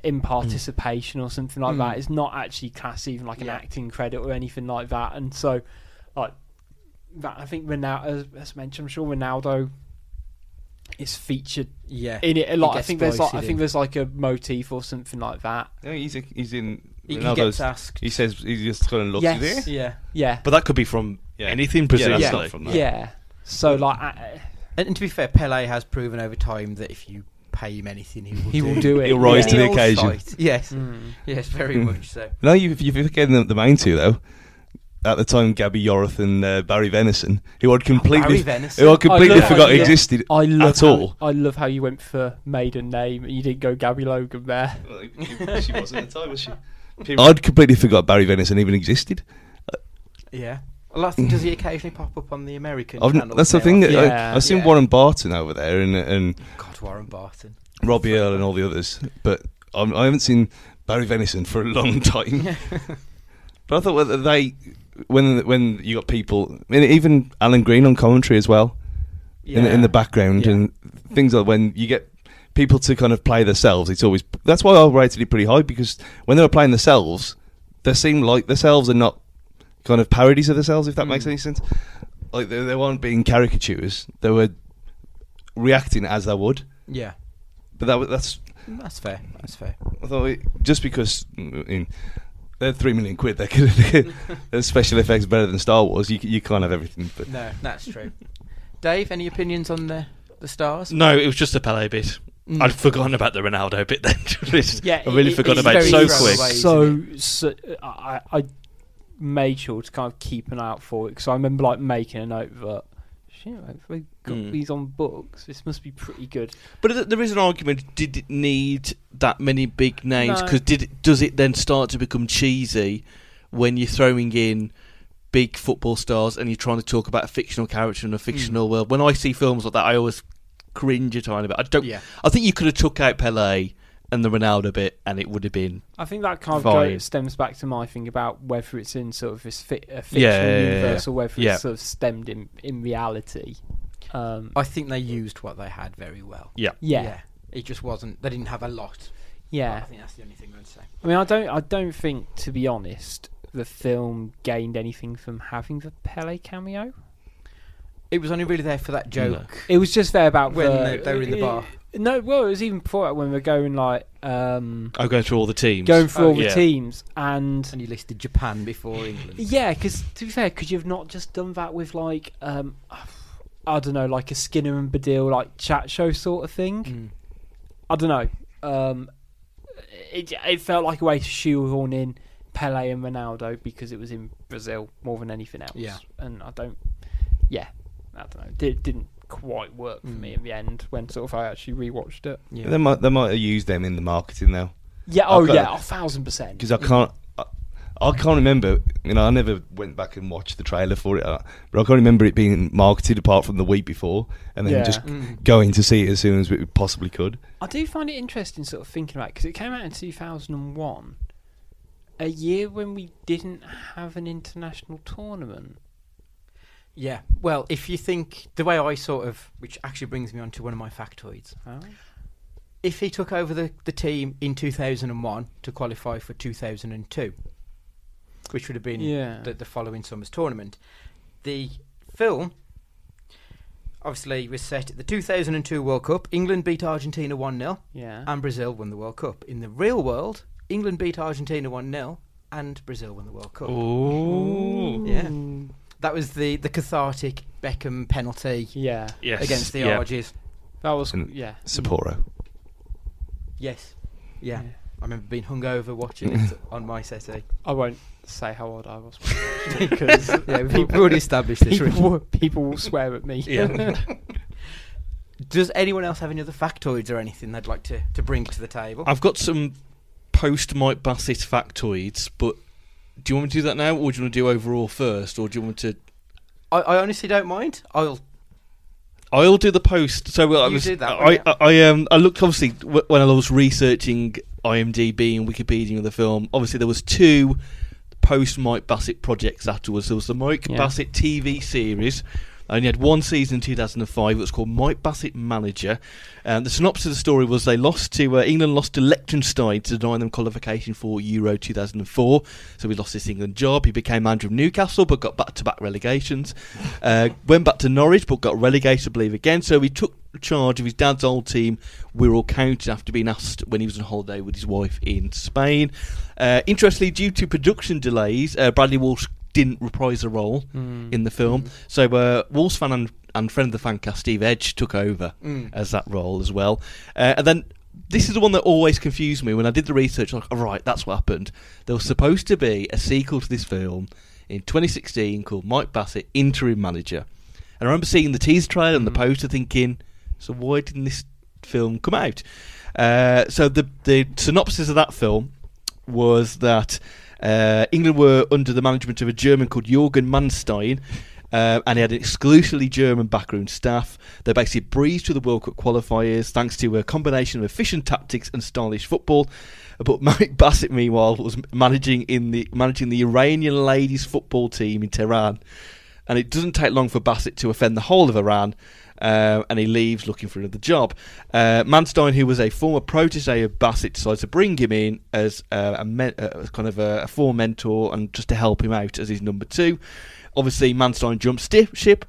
C: in participation or something like that. It's not actually classed even like an acting credit or anything like that. And so, that I think Ronaldo, as mentioned, I'm sure Ronaldo is featured in it a lot. I think there's like a motif or something like that.
D: Yeah, he's in.
A: He gets asked.
D: He says he just kind of looks at it.
C: Yeah.
B: But that could be from anything, presumably.
D: Not from that.
C: Yeah. So
A: and to be fair, Pele has proven over time that if you pay him anything, he will do it.
D: He'll rise to the occasion.
A: Yes, yes, very much so.
D: No, you're forgetting the main 2 though. At the time, Gabby Yoreth and Barry Venison, who I'd completely forgot existed at all.
C: I love how you went for maiden name and you didn't go Gabby Logan there.
D: Well, she wasn't at the time, was she? I'd completely forgot Barry Venison even existed.
A: Yeah. Well, I think does he occasionally pop up on the American channel?
D: That's the thing. I've seen Warren Barton over there, and
A: God, Warren Barton,
D: Robbie Earl, and all the others, but I haven't seen Barry Venison for a long time. But I thought when you got people, I mean, even Alan Green on commentary as well, in the background, and things like when you get people to kind of play themselves, that's why I rated it pretty high, because when they were playing themselves, they seemed like themselves and not kind of parodies of themselves, if that makes any sense. Like they weren't being caricatures; they were reacting as they would.
A: Yeah,
D: but that's
A: fair. That's fair.
D: I thought just because they're £3 million, they could there's special effects better than Star Wars. You can't have everything. But
A: no, that's true. Dave, any opinions on the stars?
B: No, it was just a Pele bit. I'd forgotten about the Ronaldo bit then. I really forgot about it
C: so
B: quick.
C: So I made sure to kind of keep an eye out for it, because I remember making a note that if we got these on books, this must be pretty good.
B: But there is an argument: did it need that many big names? Because does it then start to become cheesy when you're throwing in big football stars and you're trying to talk about a fictional character in a fictional world? When I see films like that, I always cringe a tiny bit. I think you could have took out Pele and the Ronaldo bit, and it would have been.
C: I think that kind of stems back to my thing about whether it's in sort of this fictional universe or whether it's sort of stemmed in reality.
A: I think they used what they had very well.
C: Yeah.
A: It just wasn't. They didn't have a lot.
C: Yeah,
A: I think that's the only thing I'd say.
C: I mean, I don't think, to be honest, the film gained anything from having the Pele cameo.
A: It was only really there for that joke.
C: No. It was just there about
A: when they were in the bar.
C: No, well, it was even before that when we were going
B: going through all the teams.
C: Going through all the teams, and
A: you listed Japan before England.
C: Yeah, because to be fair, could you have not just done that with I don't know, like a Skinner and Badil chat show sort of thing? I don't know. It felt like a way to shoehorn in Pele and Ronaldo because it was in Brazil more than anything else.
A: Yeah,
C: and I don't know. It didn't quite work for me in the end when sort of I actually rewatched it.
D: Yeah. They might have used them in the marketing though.
C: Yeah, 1,000%.
D: Because I can't remember. I never went back and watched the trailer for it, but I can't remember it being marketed apart from the week before, and then just going to see it as soon as we possibly could.
C: I do find it interesting, sort of thinking about it, because it came out in 2001, a year when we didn't have an international tournament.
A: Yeah, well, if you think the way I which actually brings me on to one of my factoids.
C: Oh.
A: If he took over the team in 2001 to qualify for 2002, which would have been the following summer's tournament, the film obviously was set at the 2002 World Cup. England beat Argentina 1-0, and Brazil won the World Cup. In the real world, England beat Argentina 1-0 and Brazil won the World Cup.
B: Oh,
A: yeah. That was the cathartic Beckham penalty.
C: Yeah.
B: Yes.
A: Against the Argies.
C: That was
D: Sapporo.
A: Yes. Yeah. I remember being hungover watching it on my settee.
C: I won't say how old I was because
A: we've already established this.
C: People will swear at me.
B: Yeah.
A: Does anyone else have any other factoids or anything they'd like to bring to the table?
B: I've got some post Mike Bassett factoids, but do you want me to do that now, or do you want to do overall first, or do you want to?
A: I honestly don't mind.
B: I'll do the post. So I looked, obviously when I was researching IMDb and Wikipedia of the film. Obviously there was 2 post Mike Bassett projects afterwards. There was the Mike Bassett TV series. I only had 1 season in 2005. It was called Mike Bassett Manager. The synopsis of the story was they lost to England lost to Liechtenstein to deny them qualification for Euro 2004. So he lost his England job. He became manager of Newcastle, but got back-to-back relegations. Went back to Norwich, but got relegated, I believe, again. So he took charge of his dad's old team, Wirral County, after being asked when he was on holiday with his wife in Spain. Interestingly, due to production delays, Bradley Walsh didn't reprise the role in the film. So Wolves fan and friend of the Fancast, Steve Edge, took over as that role as well. And then this is the one that always confused me when I did the research. Like, all right, that's what happened. There was supposed to be a sequel to this film in 2016 called Mike Bassett, Interim Manager. And I remember seeing the teaser trailer and the poster thinking, so why didn't this film come out? So the synopsis of that film was that England were under the management of a German called Jürgen Manstein, and he had an exclusively German backroom staff. They basically breezed through the World Cup qualifiers thanks to a combination of efficient tactics and stylish football. But Mike Bassett, meanwhile, was managing the Iranian ladies football team in Tehran, and it doesn't take long for Bassett to offend the whole of Iran. And he leaves looking for another job. Manstein, who was a former protege of Bassett, decides to bring him in as a former mentor and just to help him out as his number 2. Obviously, Manstein jumps ship,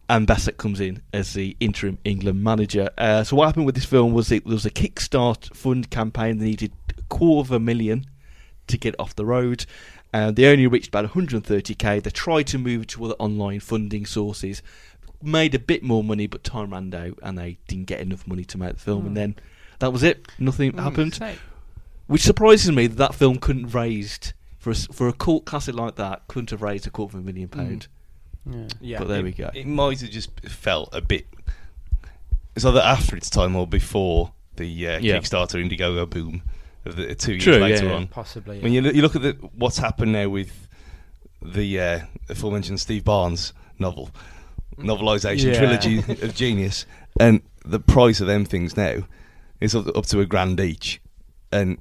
B: and Bassett comes in as the interim England manager. So what happened with this film was there was a Kickstart fund campaign. They needed $250,000 to get off the road. They only reached about 130k. They tried to move to other online funding sources. Made a bit more money, but time ran out and they didn't get enough money to make the film, and then that was it. Nothing happened, which surprises me that film couldn't have raised for a cult classic like that. Couldn't have raised £250,000.
A: Yeah,
D: but there we go. It might have just felt a bit. It's either after its time or before the Kickstarter Indiegogo boom of the 2 years later on.
A: Possibly.
D: When you look at what's happened now with the aforementioned Steve Barnes novelisation trilogy of genius, and the price of them things now is up to £1,000 each. And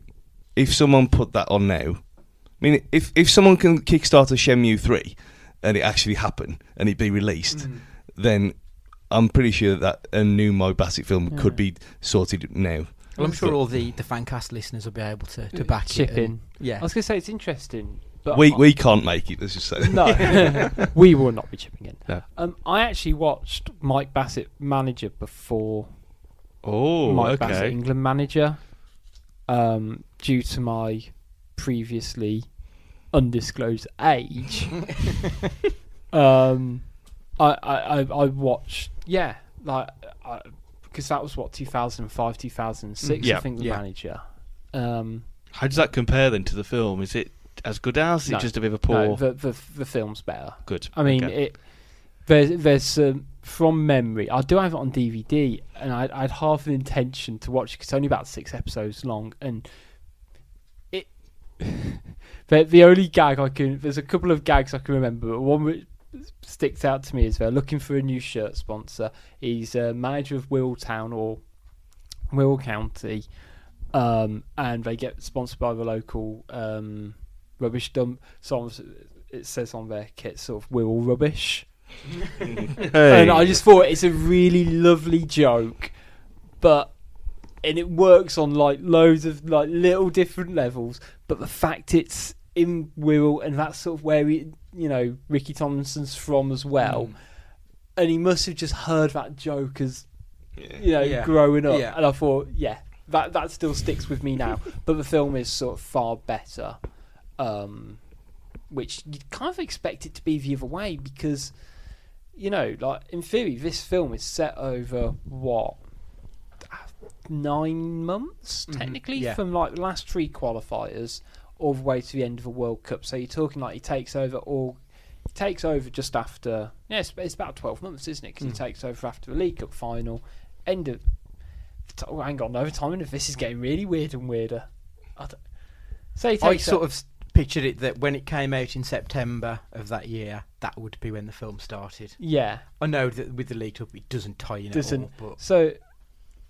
D: if someone put that on now, I mean, if someone can kickstart a Shenmue 3 and it actually happen and it be released, then I'm pretty sure that a new Mike Bassett film could be sorted now.
A: Well, I'm sure all the Fancast listeners will be able to back
C: chip
A: it.
C: in.
A: Yeah,
C: I was going to say it's interesting. But
D: we can't make it, let's just say.
C: No, we will not be chipping in.
D: No.
C: I actually watched Mike Bassett Manager before
B: Mike
C: Bassett England Manager, due to my previously undisclosed age. I watched, because that was 2005, 2006, I think, the Manager.
B: How does that compare then to the film? Is it as good as? Is it just a bit of a poor?
C: No, the film's better.
B: Good.
C: I mean, there's from memory, I do have it on DVD, and I had half an intention to watch it because it's only about 6 episodes long, and it. The only gag there's a couple of gags I can remember, but one which sticks out to me is they're looking for a new shirt sponsor. He's a manager of Willtown or Wirral County, and they get sponsored by the local rubbish dump. So it says on their kit sort of Wirral Rubbish. And I just thought it's a really lovely joke, and it works on like loads of like little different levels. But the fact it's in Wirral, and that's sort of where Ricky Tomlinson's from as well, and he must have just heard that joke as growing up. And I thought, That still sticks with me now. But the film is sort of far better, which you kind of expect it to be the other way because, like in theory, this film is set over 9 months technically from like the last 3 qualifiers all the way to the end of the World Cup. So you're talking like he takes over just after. Yeah, it's about 12 months, isn't it? Because he takes over after the League Cup final. Hang on, no, the timing of this is getting really weird and weirder.
A: I sort of pictured it that when it came out in September of that year, that would be when the film started.
C: Yeah,
A: I know that with the League Cup, it doesn't tie in at all. But
C: so,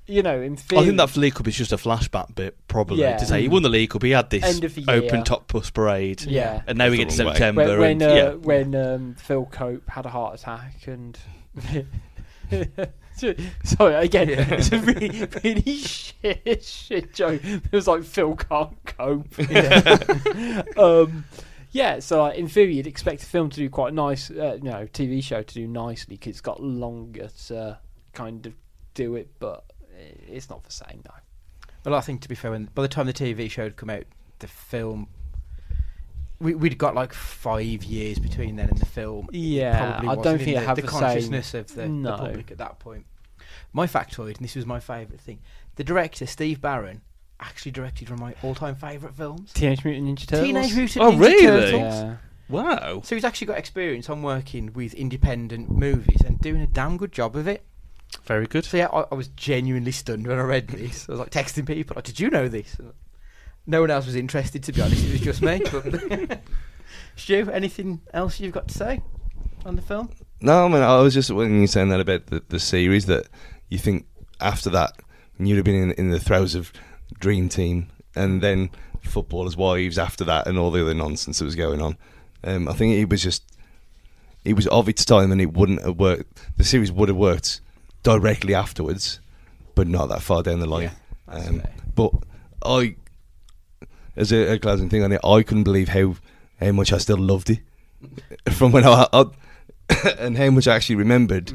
C: in theory,
B: I think that League Cup is just a flashback bit, probably, to say he won the League Cup. He had this
C: end of the
B: open
C: year.
B: top bus parade, and now we get to
D: the wrong way.
B: September.
C: when Phil Cope had a heart attack and. Sorry, again, it's a really, really shit joke. It was like Phil can't cope. So in theory, you'd expect a film to do quite nice, TV show to do nicely because it's got longer to kind of do it, but it's not the same, no.
A: Well, I think to be fair, by the time the TV show had come out, the film. We'd got like 5 years between then and the film.
C: Yeah,
A: probably
C: I don't think it had
A: the
C: the
A: consciousness
C: same.
A: of the public at that point. My factoid, and this was my favourite thing, the director Steve Barron actually directed one of my all-time favourite films,
C: Teenage Mutant Ninja Turtles.
A: Teenage Mutant
B: Oh,
A: Ninja
B: really?
A: Turtles.
C: Yeah.
B: Wow.
A: So he's actually got experience on working with independent movies and doing a damn good job of it.
B: Very good.
A: So yeah, I was genuinely stunned when I read this. I was like texting people, like, "Did you know this?" And no one else was interested, to be honest. It was just me. But Stu, anything else you've got to say on the film?
D: No, I mean, I was just, when you were saying that about the series, that you think after that, you'd have been in the throes of Dream Team and then Footballers' Wives after that and all the other nonsense that was going on. I think it was of its time and it wouldn't have worked. The series would have worked directly afterwards, but not that far down the line.
A: Yeah,
D: but I, as a closing thing on it, I couldn't believe how much I still loved it from when I and how much I actually remembered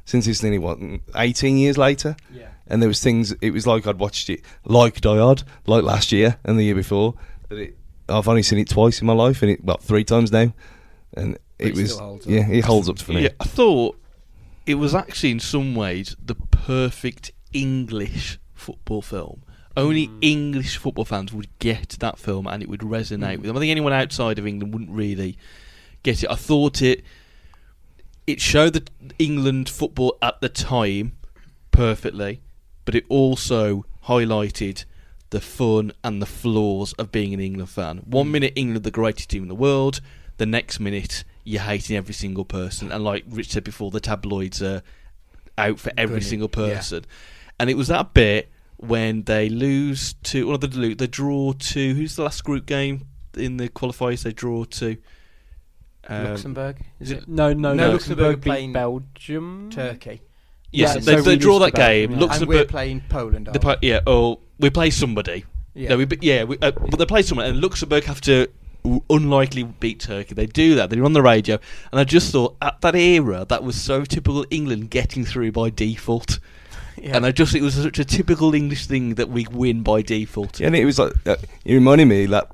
D: since it's nearly 18 years later.
A: Yeah.
D: And there was things, it was like I'd watched it like Die Hard, like last year and the year before. I've only seen it twice in my life, and 3 times now, and it was it holds up for me.
B: Yeah, I thought it was actually in some ways the perfect English football film. Only English football fans would get that film and it would resonate with them. I think anyone outside of England wouldn't really get it. I thought it showed the England football at the time perfectly, but it also highlighted the fun and the flaws of being an England fan. 1 minute England the greatest team in the world, the next minute you're hating every single person, and like Rich said before, the tabloids are out for every single person. And it was that bit when they lose to, or they draw to, who's the last group game in the qualifiers they draw to?
A: Luxembourg, is it?
C: No.
A: Luxembourg
C: beat
A: playing
C: Belgium,
A: Turkey.
B: Yes,
C: Yeah,
B: they draw that game.
C: Yeah.
B: Luxembourg,
A: And we're playing Poland.
B: we play somebody.
A: Yeah.
B: But they play someone, and Luxembourg have to unlikely beat Turkey. They do that. They're on the radio, and I just thought at that era that was so typical England getting through by default.
A: Yeah.
B: And it was such a typical English thing that we win by default.
D: Yeah, and it was like it reminded me that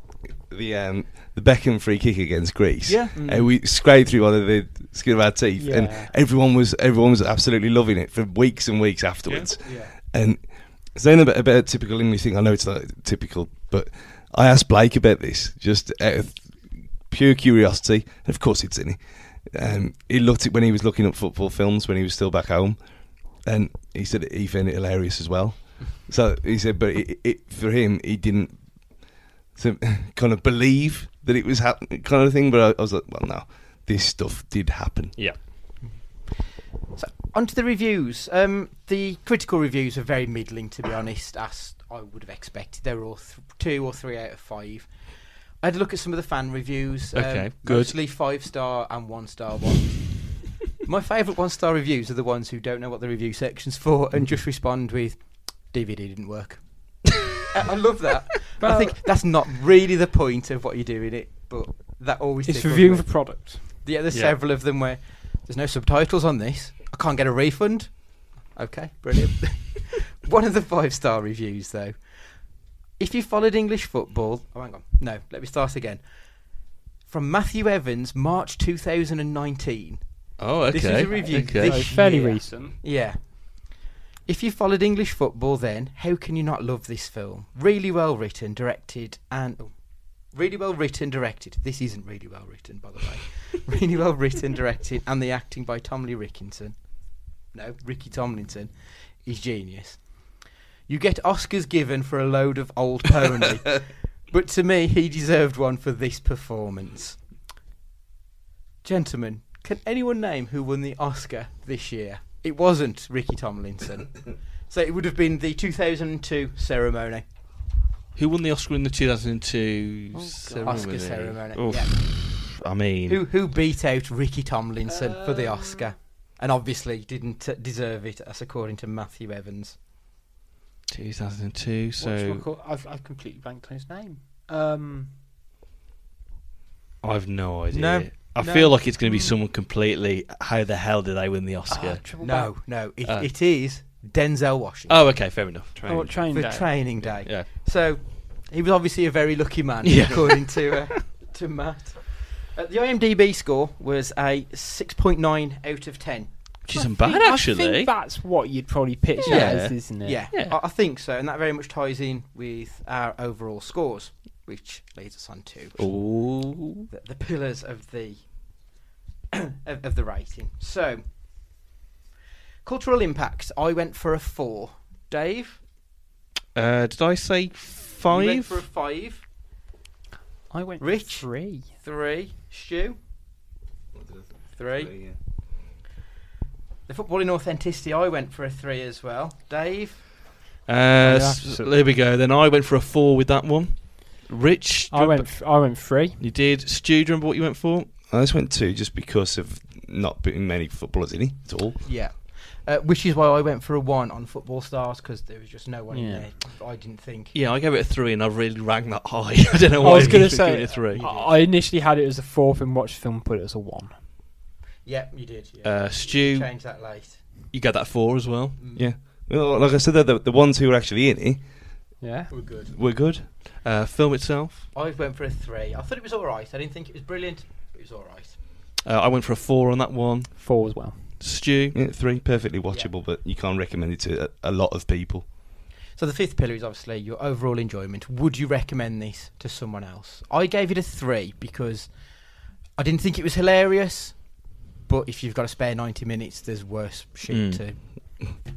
D: the Beckham free kick against Greece.
B: Yeah,
D: we scraped through one of the skin of our teeth,
C: Yeah.
D: and everyone was absolutely loving it for weeks and weeks afterwards.
C: Yeah.
D: And saying about a typical English thing, I know it's not typical, but I asked Blake about this just out of pure curiosity. And of course, it's in it. He looked at when he was looking up football films when he was still back home. And he said he found it hilarious as well. So he said, but for him, he didn't kind of believe that it was happening, kind of thing. But I was like, well, no, this stuff did happen.
B: Yeah.
A: So onto the reviews. The critical reviews are very middling, to be honest, as I would have expected. They were all 2 or 3 out of 5. I had a look at some of the fan reviews.
B: Okay, good.
A: Mostly 5-star and 1-star ones. My favourite 1-star reviews are the ones who don't know what the review section's for and just respond with, DVD didn't work. I love that. But I think that's not really the point of what you do in it, but that always
C: It's
A: tickles
C: reviewing
A: me.
C: the product.
A: Yeah, there's several of them where there's no subtitles on this. I can't get a refund. Okay, brilliant. One of the 5-star reviews, though. If you followed English football... Oh, hang on. No, let me start again. From Matthew Evans, March 2019.
D: Oh, okay.
A: This is a review
D: Okay.
A: this
C: Fairly
A: year.
C: recent.
A: Yeah. If you followed English football then, how can you not love this film? Really well written, directed, and... Oh, really well written, directed. This isn't really well written, by the way. Really well written, directed, and the acting by Ricky Tomlinson is genius. You get Oscars given for a load of old pony, but to me, he deserved one for this performance. Gentlemen, can anyone name who won the Oscar this year? It wasn't Ricky Tomlinson. So it would have been the 2002 ceremony.
B: Who won the Oscar in the 2002 ceremony?
A: Oscar ceremony.
B: Oof.
A: Yeah.
B: I mean,
A: Who beat out Ricky Tomlinson for the Oscar, and obviously didn't deserve it, as according to Matthew Evans.
B: 2002. So
C: I've completely blanked on his name.
B: I've no idea.
A: No,
B: I
A: no.
B: feel like it's going to be someone completely. How the hell did they win the Oscar?
A: No, it is Denzel Washington.
B: Oh, okay, fair enough.
C: Oh,
A: for Training Day.
B: Yeah.
A: So he was obviously a very lucky man,
B: Yeah.
A: according to Matt. The IMDb score was a 6.9 out of 10.
B: Which isn't bad, actually.
C: I think that's what you'd probably pitch it
B: Yeah.
C: as, isn't it?
A: Yeah, I think so, and that very much ties in with our overall scores, which leads us on to
B: Ooh.
A: the pillars of the of the rating. So, cultural impact, I went for a 4. Dave?
B: Did I say 5?
A: You went for a 5.
C: I went
A: Rich?
C: 3.
A: 3. Stu? 3.
D: Yeah.
A: The footballing authenticity, I went for a 3 as well. Dave?
B: There we go. Then I went for a 4 with that one. Rich?
C: I went 3.
B: You did. Stu, do you remember what you went for?
D: I just went 2 just because of not putting many footballers in it at all.
A: Yeah. Which is why I went for a 1 on Football Stars, because there was just no one in
C: Yeah.
A: there. I didn't think.
B: Yeah, I gave it a 3 and I really ranked that high. I don't know why
C: I was going to
B: giving
C: say,
B: it a 3.
C: I initially had it as a 4 and watched the film and put it as a 1.
A: Yeah, you did. Yeah.
B: Stu,
A: Changed that late.
B: you got that 4 as well.
D: Yeah. Well, like I said, the ones who were actually in it
C: Yeah.
A: We're good.
D: were good.
B: Film itself,
A: I went for a 3. I thought it was alright. I didn't think it was brilliant, but it was alright.
B: I went for a 4 on that one.
C: 4 as well.
B: Stu,
D: Yeah, 3, perfectly watchable, but you can't recommend it to a lot of people.
A: So the 5th pillar is obviously your overall enjoyment. Would you recommend this to someone else? I gave it a 3 because I didn't think it was hilarious, but if you've got to spare 90 minutes, there's worse shit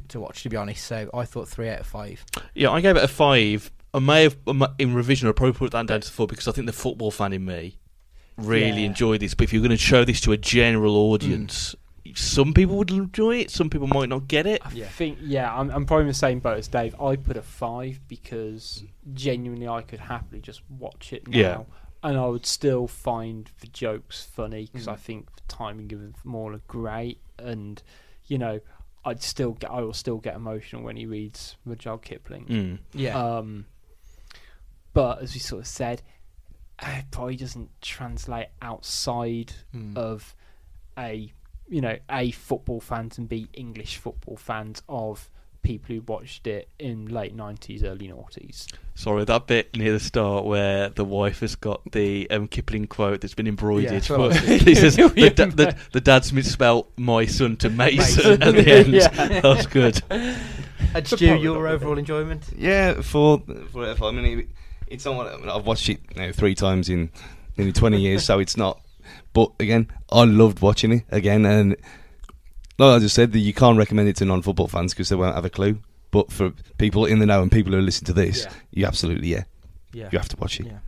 A: to watch, to be honest. So I thought 3 out of 5.
B: yeah, I gave it a 5. I may have, in revision, I'll probably put that down to 4 because I think the football fan in me really enjoyed this. But if you're going to show this to a general audience, some people would enjoy it, some people might not get it.
C: I think, I'm probably in the same boat as Dave. I put a 5 because genuinely I could happily just watch it now.
B: Yeah.
C: And I would still find the jokes funny because I think the timing of them all are great. And, you know, I will still get emotional when he reads Rudyard Kipling.
A: Yeah.
C: But as we sort of said, it probably doesn't translate outside of A, football fans and B, English football fans of people who watched it in late 90s, early noughties.
B: Sorry, that bit near the start where the wife has got the Kipling quote that's been embroidered.
A: Yeah,
B: For, he says, the dad's misspelled my son to Mason at the end. That was good.
A: And Stu, your overall enjoyment?
D: Yeah, for I mean, it's not. I've watched it now 3 times in nearly 20 years, so it's not. But again, I loved watching it again, and like I just said, that you can't recommend it to non-football fans because they won't have a clue. But for people in the know and people who listen to this, you absolutely you have to watch it.
A: Yeah.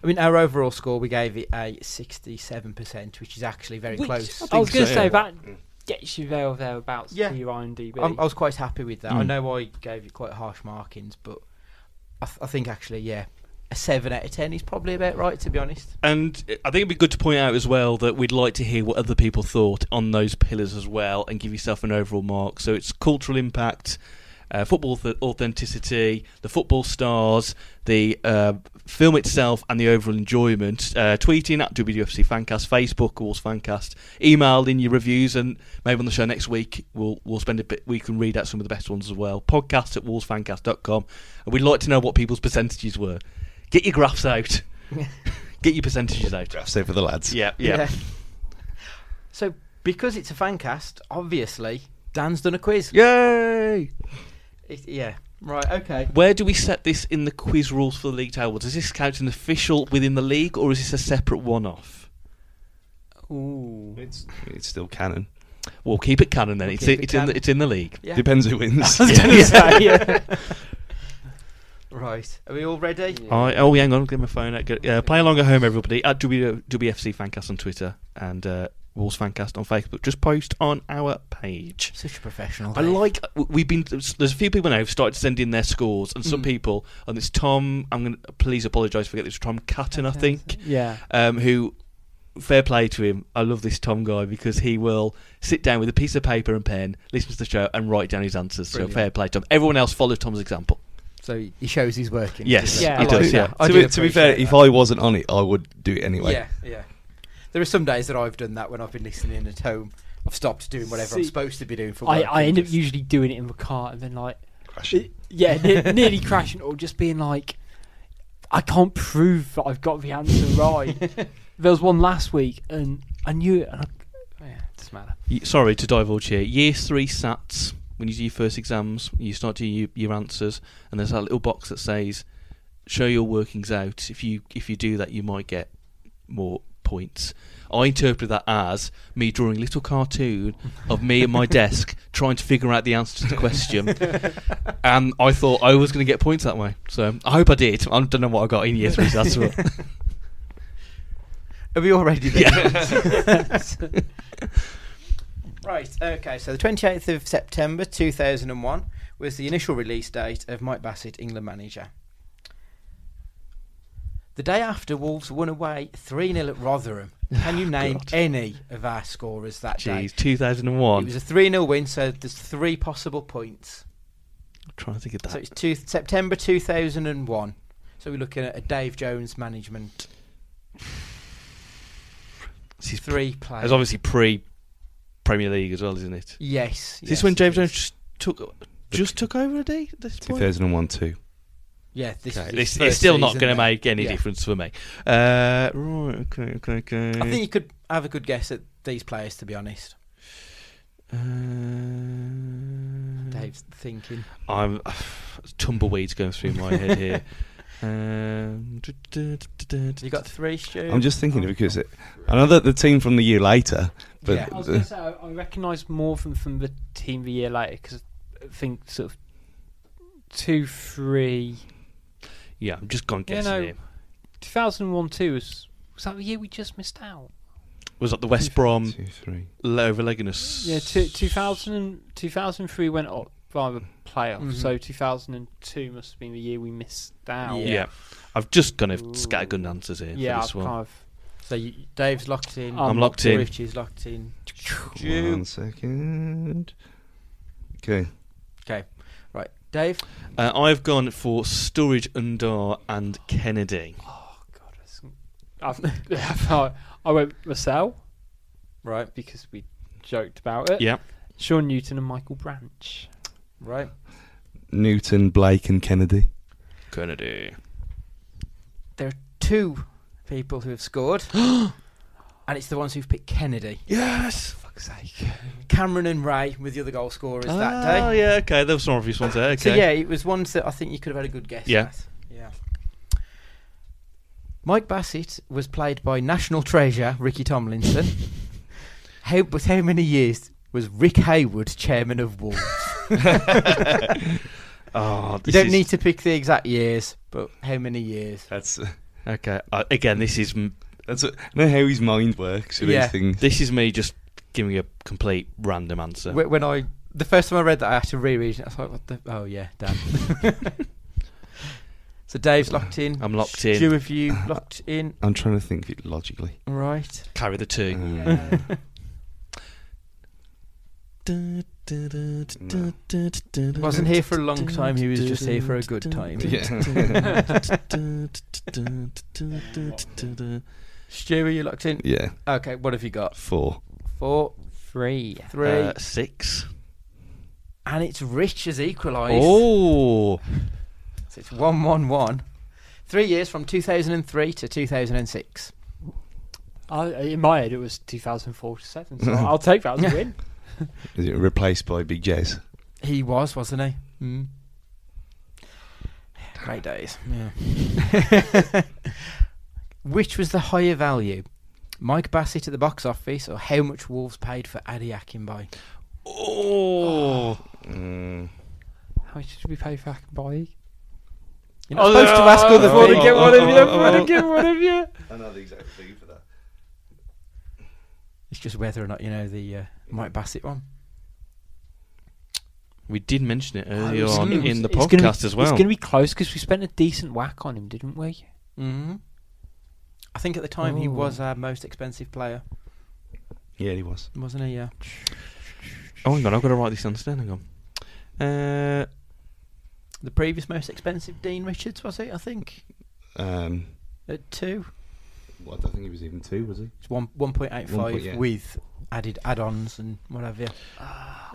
A: I mean, our overall score, we gave it a 67%, which is actually very close.
C: I was going to say that gets you there or thereabouts for your IMDb.
A: I was quite happy with that. I know I gave it quite harsh markings, but I think actually, a 7 out of 10 is probably about right, to be honest.
B: And I think it'd be good to point out as well that we'd like to hear what other people thought on those pillars as well and give yourself an overall mark. So it's cultural impact, football authenticity, the football stars, the film itself, and the overall enjoyment. Tweeting at WFC Fancast, Facebook Wolves Fancast, email in your reviews, and maybe on the show next week we'll spend a bit. We can read out some of the best ones as well. Podcast at wolvesfancast.com, and we'd like to know what people's percentages were. Get your graphs out. Get your percentages out.
D: Graphs out for the lads.
B: Yeah.
A: So, because it's a fancast, obviously, Dan's done a quiz.
B: Yay!
A: Yeah. Right, okay.
B: Where do we set this in the quiz rules for the league table? Does this count as an official within the league, or is this a separate one-off?
A: Ooh.
D: It's still canon.
B: We'll keep it canon then. It's in the league.
A: Yeah.
D: Depends who wins.
A: Right. Are we all ready?
B: Yeah. Hang on. Get my phone out. Play along at home, everybody. At WFC Fancast on Twitter and Wolves Fancast on Facebook. Just post on our page.
A: Such a professional.
B: I like. There's a few people now who've started to send in their scores, and some people. And it's Tom. I'm going to please apologise for getting this. Tom Catton, I think.
C: Yeah.
B: Who. Fair play to him. I love this Tom guy because he will sit down with a piece of paper and pen, listen to the show, and write down his answers.
A: Brilliant.
B: So fair play to Tom. Everyone else follows Tom's example.
A: So he shows he's working.
B: Yes,
C: Yeah,
B: he
C: I
B: does.
C: like
B: Yeah.
D: To be fair, if I wasn't on it, I would do it anyway.
A: Yeah. There are some days that I've done that when I've been listening at home. I've stopped doing whatever I'm supposed to be doing for work.
C: I end up usually doing it in the car and then like
D: Crashing.
C: nearly crashing, or just being like, I can't prove that I've got the answer right. There was one last week and I knew it. And it doesn't matter.
B: Sorry to divulge here. Year 3 SATs, when you do your first exams, you start to do your answers, and there's that little box that says, show your workings out. If you do that, you might get more points. I interpret that as me drawing a little cartoon of me at my desk trying to figure out the answer to the question, and I thought I was going to get points that way. So I hope I did. I don't know what I got in year 3 SATs.
A: Are we all ready then?
B: Yeah.
A: Right, okay, so the 28th of September 2001 was the initial release date of Mike Bassett, England manager. The day after, Wolves won away 3-0 at Rotherham. Can you name any of our scorers that day?
B: 2001.
A: It was a 3-0 win, so there's 3 possible points.
B: I'm trying to think of that.
A: So it's September 2001. So we're looking at a Dave Jones management. 3 players.
B: It's obviously pre-Premier League as well, isn't it?
A: Yes.
B: Is this when James Jones just took over a day at this point?
D: 2001 too.
A: Yeah, this
B: Okay.
A: is
B: It's still not going to
A: then.
B: make any
A: Yeah.
B: difference for me. Right, okay.
A: I think you could have a good guess at these players, to be honest. Dave's thinking.
B: I'm tumbleweeds going through my head here.
A: You got 3, Stu?
D: I'm just thinking because I know that the team from the year later, but
A: Yeah.
C: I was going to say I recognise more from the team the year later because I think sort of 2, 3.
B: Yeah, I'm just gone guessing here.
C: 2001-2 was that the year we just missed out?
B: Was that the West Brom
D: 2, 3.
B: over Leganus?
C: Yeah, 2003 went up by the playoffs, so 2002 must have been the year we missed out.
B: Yeah. I've just kind of scattergun answers here for
C: I've
B: this one.
C: kind of.
A: So Dave's locked in.
B: I'm locked in.
A: Richie's locked in.
D: 1 second. Okay.
A: Right, Dave.
B: I've gone for Sturridge, Undar and Kennedy.
C: Oh God, I went Marcel,
A: Right,
C: because we joked about it.
B: Yeah.
C: Sean Newton and Michael Branch.
A: right.
D: Newton, Blake, and Kennedy.
B: Kennedy.
A: There are 2 people who have scored, and it's the ones who've picked Kennedy.
B: Yes.
C: Fuck's sake.
A: Cameron and Ray were the other goal scorers that day.
B: Oh, yeah, okay. There were some obvious ones there. Okay.
A: So yeah, it was ones that I think you could have had a good guess
B: Yeah.
A: at. Yeah. Mike Bassett was played by national treasure Ricky Tomlinson. How many years was Rick Hayward chairman of Wolves?
B: Oh,
A: You don't need to pick the exact years, but how many years?
D: That's
B: Okay. Again, this is
D: I know how his mind works with
A: Yeah.
D: these things.
B: me just giving a complete random answer.
A: When the first time I read that, I had to reread it. I was like, "What the? Oh yeah, Dan." So Dave's locked in.
B: I'm locked in.
A: Stu, have you locked in?
D: I'm trying to think of it logically.
A: Right.
B: Carry the 2.
A: He wasn't here for a long time, he was just here for a good time. Stu, are you locked in?
D: Yeah.
A: Okay, what have you got?
D: 4.
A: 4.
C: 3.
B: 6.
A: And it's Rich has equalised.
B: Oh!
A: So it's 1-1-1. 3 years from 2003 to 2006.
C: In my head, it was 2004 to 7, so I'll take that as a win.
D: Is it replaced by Big Jez?
A: He was, wasn't he? Mm. Great days. Yeah. Which was the higher value? Mike Bassett at the box office, or how much Wolves paid for Adi Akinbaye?
B: Oh!
C: How much did we pay for Akinbaye?
A: You're not supposed to ask other people.
C: Get one of you. Get one of you.
D: I know the exact figure for that.
A: It's just whether or not you know the Mike Bassett one.
B: We did mention it earlier
C: It's
B: on
C: gonna-
B: in the
C: it's gonna
B: podcast
C: be-
B: as well.
C: It's going to be close because we spent a decent whack on him, didn't we?
A: Mm-hmm. I think at the time he was our most expensive player,
D: Yeah, he was.
A: wasn't he? Yeah.
B: Oh, hang on, I've got to write this down. Hang on.
A: The previous most expensive, Dean Richards, was it? I think at 2.
D: Well, I don't think he was even 2, was he?
A: It's 1.85
D: yeah.
A: with added add-ons and whatever.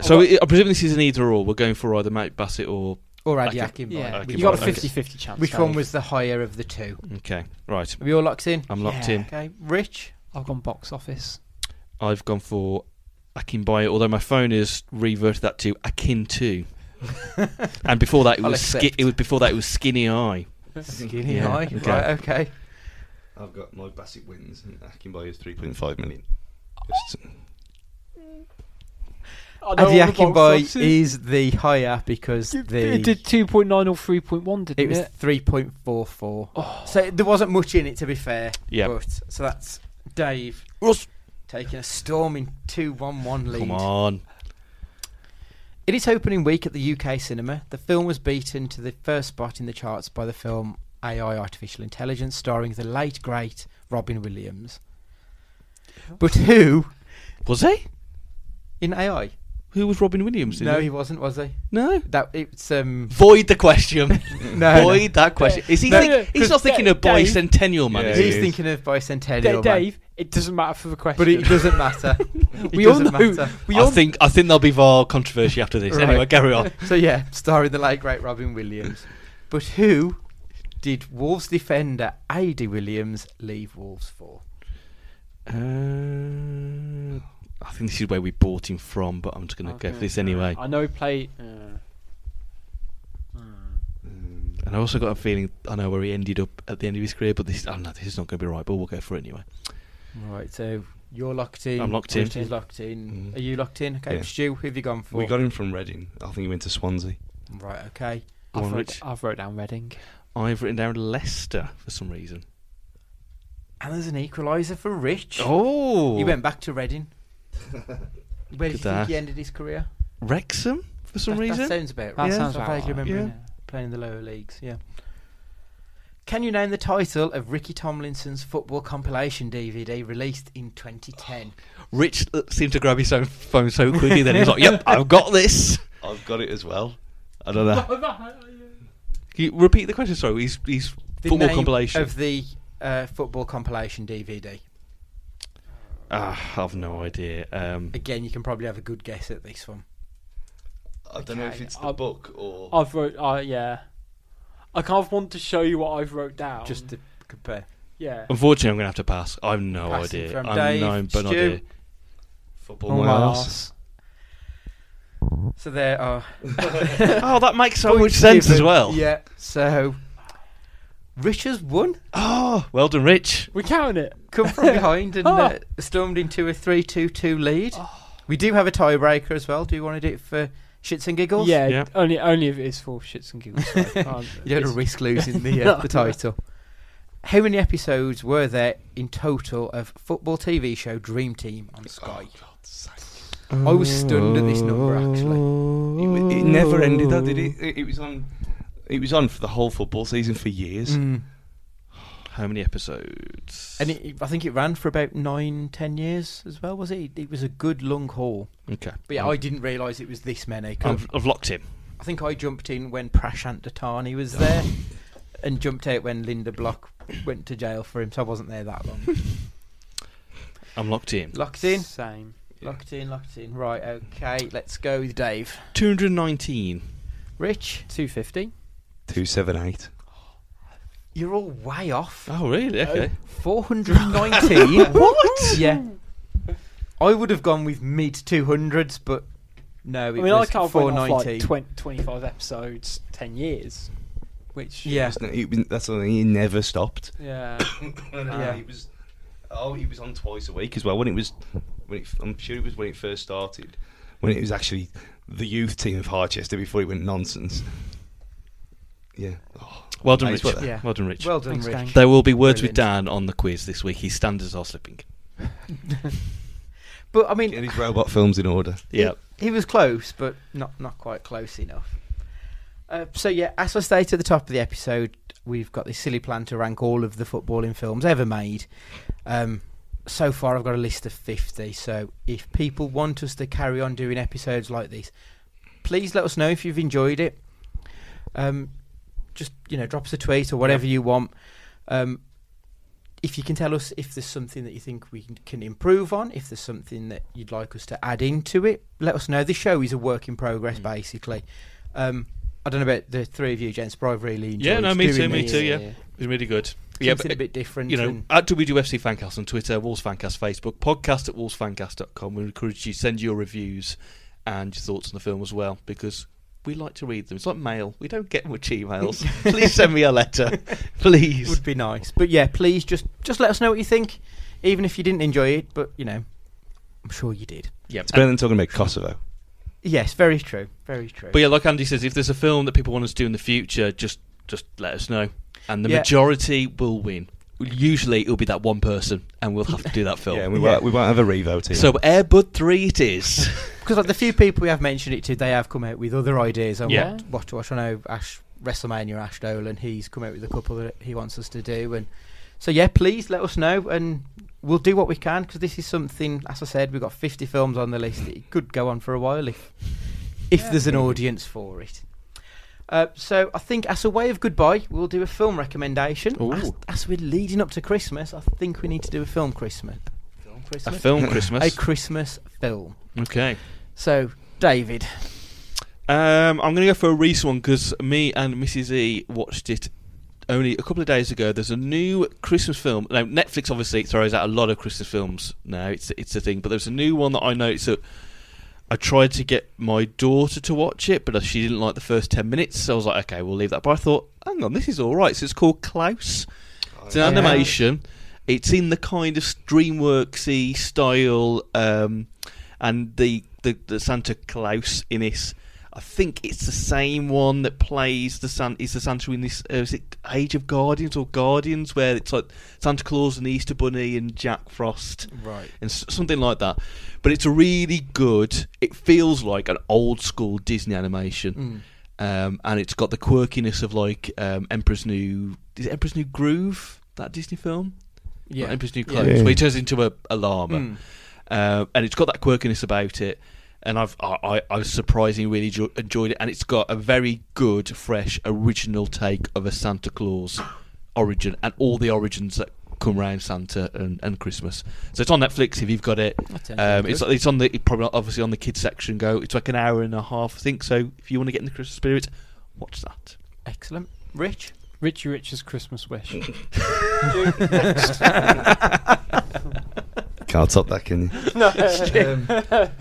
B: So I presume this is an either or. We're going for either Mike Bassett or
A: Adi
B: Akin-
A: Akinbaye.
C: Yeah,
B: Akinbaye.
C: you got a
B: Okay.
C: 50-50 chance.
A: Which
C: Dave.
A: one was the higher of the two?
B: Okay, right.
A: Are we all locked in?
B: I'm locked in.
A: Okay, Rich.
C: I've gone box office.
B: I've gone for Akinbaye, although my phone has reverted that to Akin 2. And before that,
A: I'll accept.
B: it was Skinny Eye.
A: Skinny
B: Yeah,
A: eye.
B: okay.
A: Right, okay.
D: I've got my Bassett wins and Akinbaye is 3.5 million. Just,
A: Adi Akinbaye is the higher because
C: It did 2.9 or 3.1, didn't
A: it was
C: it?
A: 3.44.
C: Oh.
A: So there wasn't much in it, to be fair.
B: Yeah.
A: But, so that's Dave
B: Russ.
A: taking a storming 2-1-1 lead.
B: Come on.
A: In its opening week at the UK cinema, the film was beaten to the first spot in the charts by the film AI Artificial Intelligence, starring the late, great Robin Williams. But who
B: Was he?
A: in AI?
B: Who was Robin Williams?
A: No, he wasn't, was he?
B: No.
A: That it's
B: Void the question.
A: no.
B: Void that question. Is he?
C: No,
B: He's not thinking of
C: Dave-
B: bicentennial man.
D: Yeah,
B: is
D: he
B: he?
A: He's
D: is.
A: thinking of bicentennial, man.
C: Dave, it doesn't matter for the question.
A: But it doesn't matter.
C: we all know.
A: Matter.
B: I think there'll be VAR controversy after this.
A: Right.
B: Anyway, carry on.
A: So yeah, starring the late great Robin Williams. But who did Wolves defender A.D. Williams leave Wolves for?
B: I think this is where we bought him from, but I'm just going to go for this anyway.
C: I know he played.
B: And I also got a feeling I know where he ended up at the end of his career, but this is not going to be right. But we'll go for it anyway.
A: Right, so you're locked in.
B: I'm locked in.
A: Rich is locked in.
D: Mm.
A: Are you locked in? Okay,
D: Yeah.
A: Stu, who have you gone for?
D: we got him from Reading. I think he went to Swansea.
A: Right, okay.
B: Go on, Rich.
C: I've wrote down Reading.
B: I've written down Leicester for some reason.
A: And there's an equaliser for Rich.
B: Oh,
A: He went back to Reading. Where did you
B: Look at
A: think
B: that.
A: he ended his career?
B: Wrexham for some
A: That
B: reason.
A: sounds about
C: That
A: right.
C: sounds
A: I
C: about
A: vaguely
C: right.
A: remember
B: Yeah.
A: him playing in the lower leagues, yeah. Can you name the title of Ricky Tomlinson's football compilation DVD released in 2010?
B: Rich seemed to grab his own phone so quickly. Then he was like, "Yep, I've got this."
D: I've got it as well. I don't know.
B: Can you repeat the question? Sorry, he's
A: The
B: football
A: name
B: compilation.
A: of the football compilation DVD.
B: I have no idea.
A: Again, you can probably have a good guess at this one.
D: I don't know if
C: Okay,
D: it's the
C: I'll-
D: book or.
C: I've wrote. Yeah. I kind of want to show you what I've wrote down.
A: Just to compare.
C: yeah.
B: Unfortunately, I'm going to have to pass. I have no
A: Passing
B: idea.
A: from
B: I'm
A: Dave,
B: no but
A: Stu.
B: idea.
D: Football
C: Oh,
D: my
C: my
D: arse.
C: arse.
A: So there are.
B: Oh, that makes so much
A: points
B: sense as
A: given.
B: well.
A: Yeah, so. Rich has won.
B: Oh, well done, Rich.
C: We're counting it.
A: Come from behind and
C: Oh.
A: stormed into a 3-2-2 lead. We do have a tiebreaker as well. Do you want to do it for shits and giggles?
C: Yeah,
B: Yeah.
C: only if it is for shits and giggles. So,
A: You don't want to risk losing the title. How many episodes were there in total of football TV show Dream Team on Sky? I was stunned at this number, actually.
D: It never ended, though, did it? It was on. It was on for the whole football season for years.
B: How many episodes?
A: And I think it ran for about 9-10 years as well, was it? It was a good long haul.
B: Okay.
A: But yeah, I didn't realise it was this many.
B: I've locked in.
A: I think I jumped in when Prashant Datani was there and jumped out when Linda Block went to jail for him, so I wasn't there that long.
B: I'm locked in.
A: Locked in?
C: Same.
A: Locked in. Right, okay, let's go with Dave.
B: 219.
A: Rich?
C: 250.
D: 278.
A: You're all way off.
B: Oh, really? Okay.
A: 419? What? Yeah. I would have gone with mid-200s, but no, it was
C: I can't
A: 419.
C: off like 25 episodes, 10 years. Which...
A: Yeah.
D: That's the thing, he never stopped.
C: Yeah.
A: Yeah.
D: He was on twice a week as well. I'm sure it was when it first started, when it was actually the youth team of Harchester before it went nonsense. Yeah. Oh,
B: Well done,
D: nice
B: Rich.
D: work.
A: Yeah.
B: Well done, Rich.
A: Well done,
C: Thanks,
A: Rich.
C: gang.
B: There will be words
A: Brilliant.
B: with Dan on the quiz this week. His standards are slipping.
A: But, I mean...
D: Get his robot films in order.
B: Yeah.
A: He was close, but not quite close enough. So yeah, as I stated at the top of the episode, we've got this silly plan to rank all of the footballing films ever made. So far I've got a list of 50, so if people want us to carry on doing episodes like this, please let us know if you've enjoyed it. Just, drop us a tweet or whatever you want. If you can tell us if there's something that you think we can improve on, if there's something that you'd like us to add into it, let us know. This show is a work in progress, basically. I don't know about the three of you, gents, but I've really enjoyed
B: Yeah, no, me
A: doing
B: too,
A: this.
B: Yeah. It was really good.
A: Something a bit different.
B: At WFC Fancast on Twitter, Wolves Fancast Facebook, podcast at wolvesfancast.com. We encourage you to send your reviews and your thoughts on the film as well, because we like to read them. It's like mail. We don't get much emails. Please send me a letter. Please.
A: Would be nice. But yeah, please just let us know what you think, even if you didn't enjoy it, but, I'm sure you did.
B: Yeah.
D: It's better than talking about Kosovo.
A: Yes, very true. Very true.
B: But yeah, like Andy says, if there's a film that people want us to do in the future, just let us know. And the majority will win. Usually it'll be that one person, and we'll have to do that film.
D: Yeah, we won't have a revote here.
B: So Air Bud 3 it is.
A: Because like the few people we have mentioned it to, they have come out with other ideas on
B: Yeah.
A: what to watch. I know WrestleMania Ash Dolan, he's come out with a couple that he wants us to do. And so yeah, please let us know, and we'll do what we can, because this is something, as I said, we've got 50 films on the list. It could go on for a while if there's an audience for it. So I think as a way of goodbye, we'll do a film recommendation. As we're leading up to Christmas, I think we need to do a film Christmas.
B: A film Christmas?
A: A Christmas film.
B: Okay.
A: So, David.
B: I'm going to go for a recent one, because me and Mrs. E watched it only a couple of days ago. There's a new Christmas film. Now, Netflix obviously throws out a lot of Christmas films now. It's a thing. But there's a new one that I noticed that I tried to get my daughter to watch it, but she didn't like the first 10 minutes. So I was like, okay, we'll leave that. But I thought, hang on, this is all right. So it's called Klaus. It's an animation. It's in the kind of DreamWorksy style, and the Santa Claus in this. I think it's the same one that plays the Santa in this. Is it Age of Guardians or Guardians, where it's like Santa Claus and the Easter Bunny and Jack Frost,
A: right? And
B: something like that. But it's a really good. It feels like an old school Disney animation, and it's got the quirkiness of like Emperor's New Groove, that Disney film.
A: Yeah,
B: like Emperor's New Clothes, where he turns into a llama, and it's got that quirkiness about it. And I surprisingly really enjoyed it, and it's got a very good, fresh, original take of a Santa Claus origin and all the origins that come around Santa and Christmas. So it's on Netflix if you've got it. It's on the probably obviously on the kids section. It's like an hour and a half, I think. So if you want to get in the Christmas spirit, watch that.
A: Excellent, Rich.
C: Richie Rich's Christmas wish.
D: Can't top that, can you?
A: No.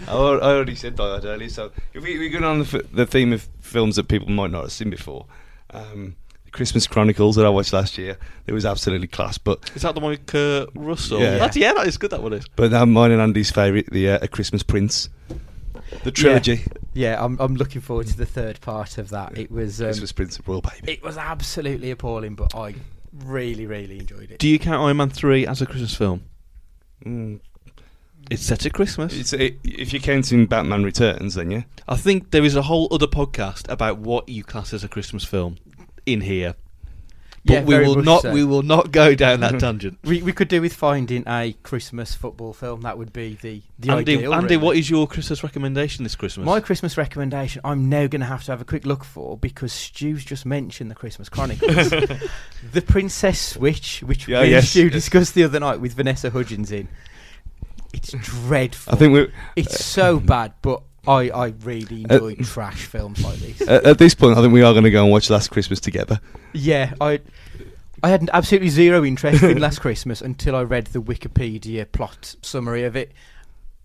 D: I already said that earlier. So if we go on the theme of films that people might not have seen before, the Christmas Chronicles that I watched last year, it was absolutely class. But
B: is that the one with Kurt Russell?
D: Yeah,
B: that is good. That one is.
D: But mine and Andy's favourite, the A Christmas Prince, the trilogy.
A: Yeah, I'm looking forward to the third part of that. It was
D: Christmas Prince of Royal Baby.
A: It was absolutely appalling, but I really, really enjoyed it.
B: Do you count Iron Man 3 as a Christmas film? It's set at Christmas.
D: If you're counting Batman Returns, then yeah.
B: I think there is a whole other podcast about what you class as a Christmas film in here. But
A: Yeah,
B: we
A: very
B: will
A: much
B: not.
A: so.
B: We will not go down that tangent.
A: We could do with finding a Christmas football film. That would be the
B: Andy,
A: ideal.
B: Andy,
A: really.
B: what is your Christmas recommendation this Christmas?
A: My Christmas recommendation, I'm now going to have a quick look for, because Stu's just mentioned the Christmas Chronicles. The Princess Switch, which me and Stu discussed the other night with Vanessa Hudgens in. It's dreadful.
D: I think
A: it's so bad, but I really enjoy trash films like this.
D: At this point, I think we are going to go and watch Last Christmas together.
A: Yeah, I had absolutely zero interest in Last Christmas until I read the Wikipedia plot summary of it,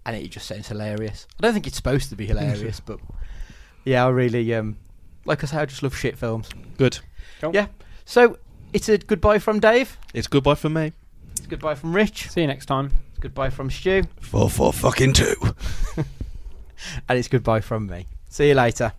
A: and it just sounds hilarious. I don't think it's supposed to be hilarious, but yeah, I really like I say, I just love shit films.
B: Good.
C: Cool.
A: Yeah. So it's a goodbye from Dave.
B: It's goodbye from me.
A: It's goodbye from Rich.
C: See you next time.
A: It's goodbye from Stu.
D: 4 fucking 2.
A: And it's goodbye from me. See you later.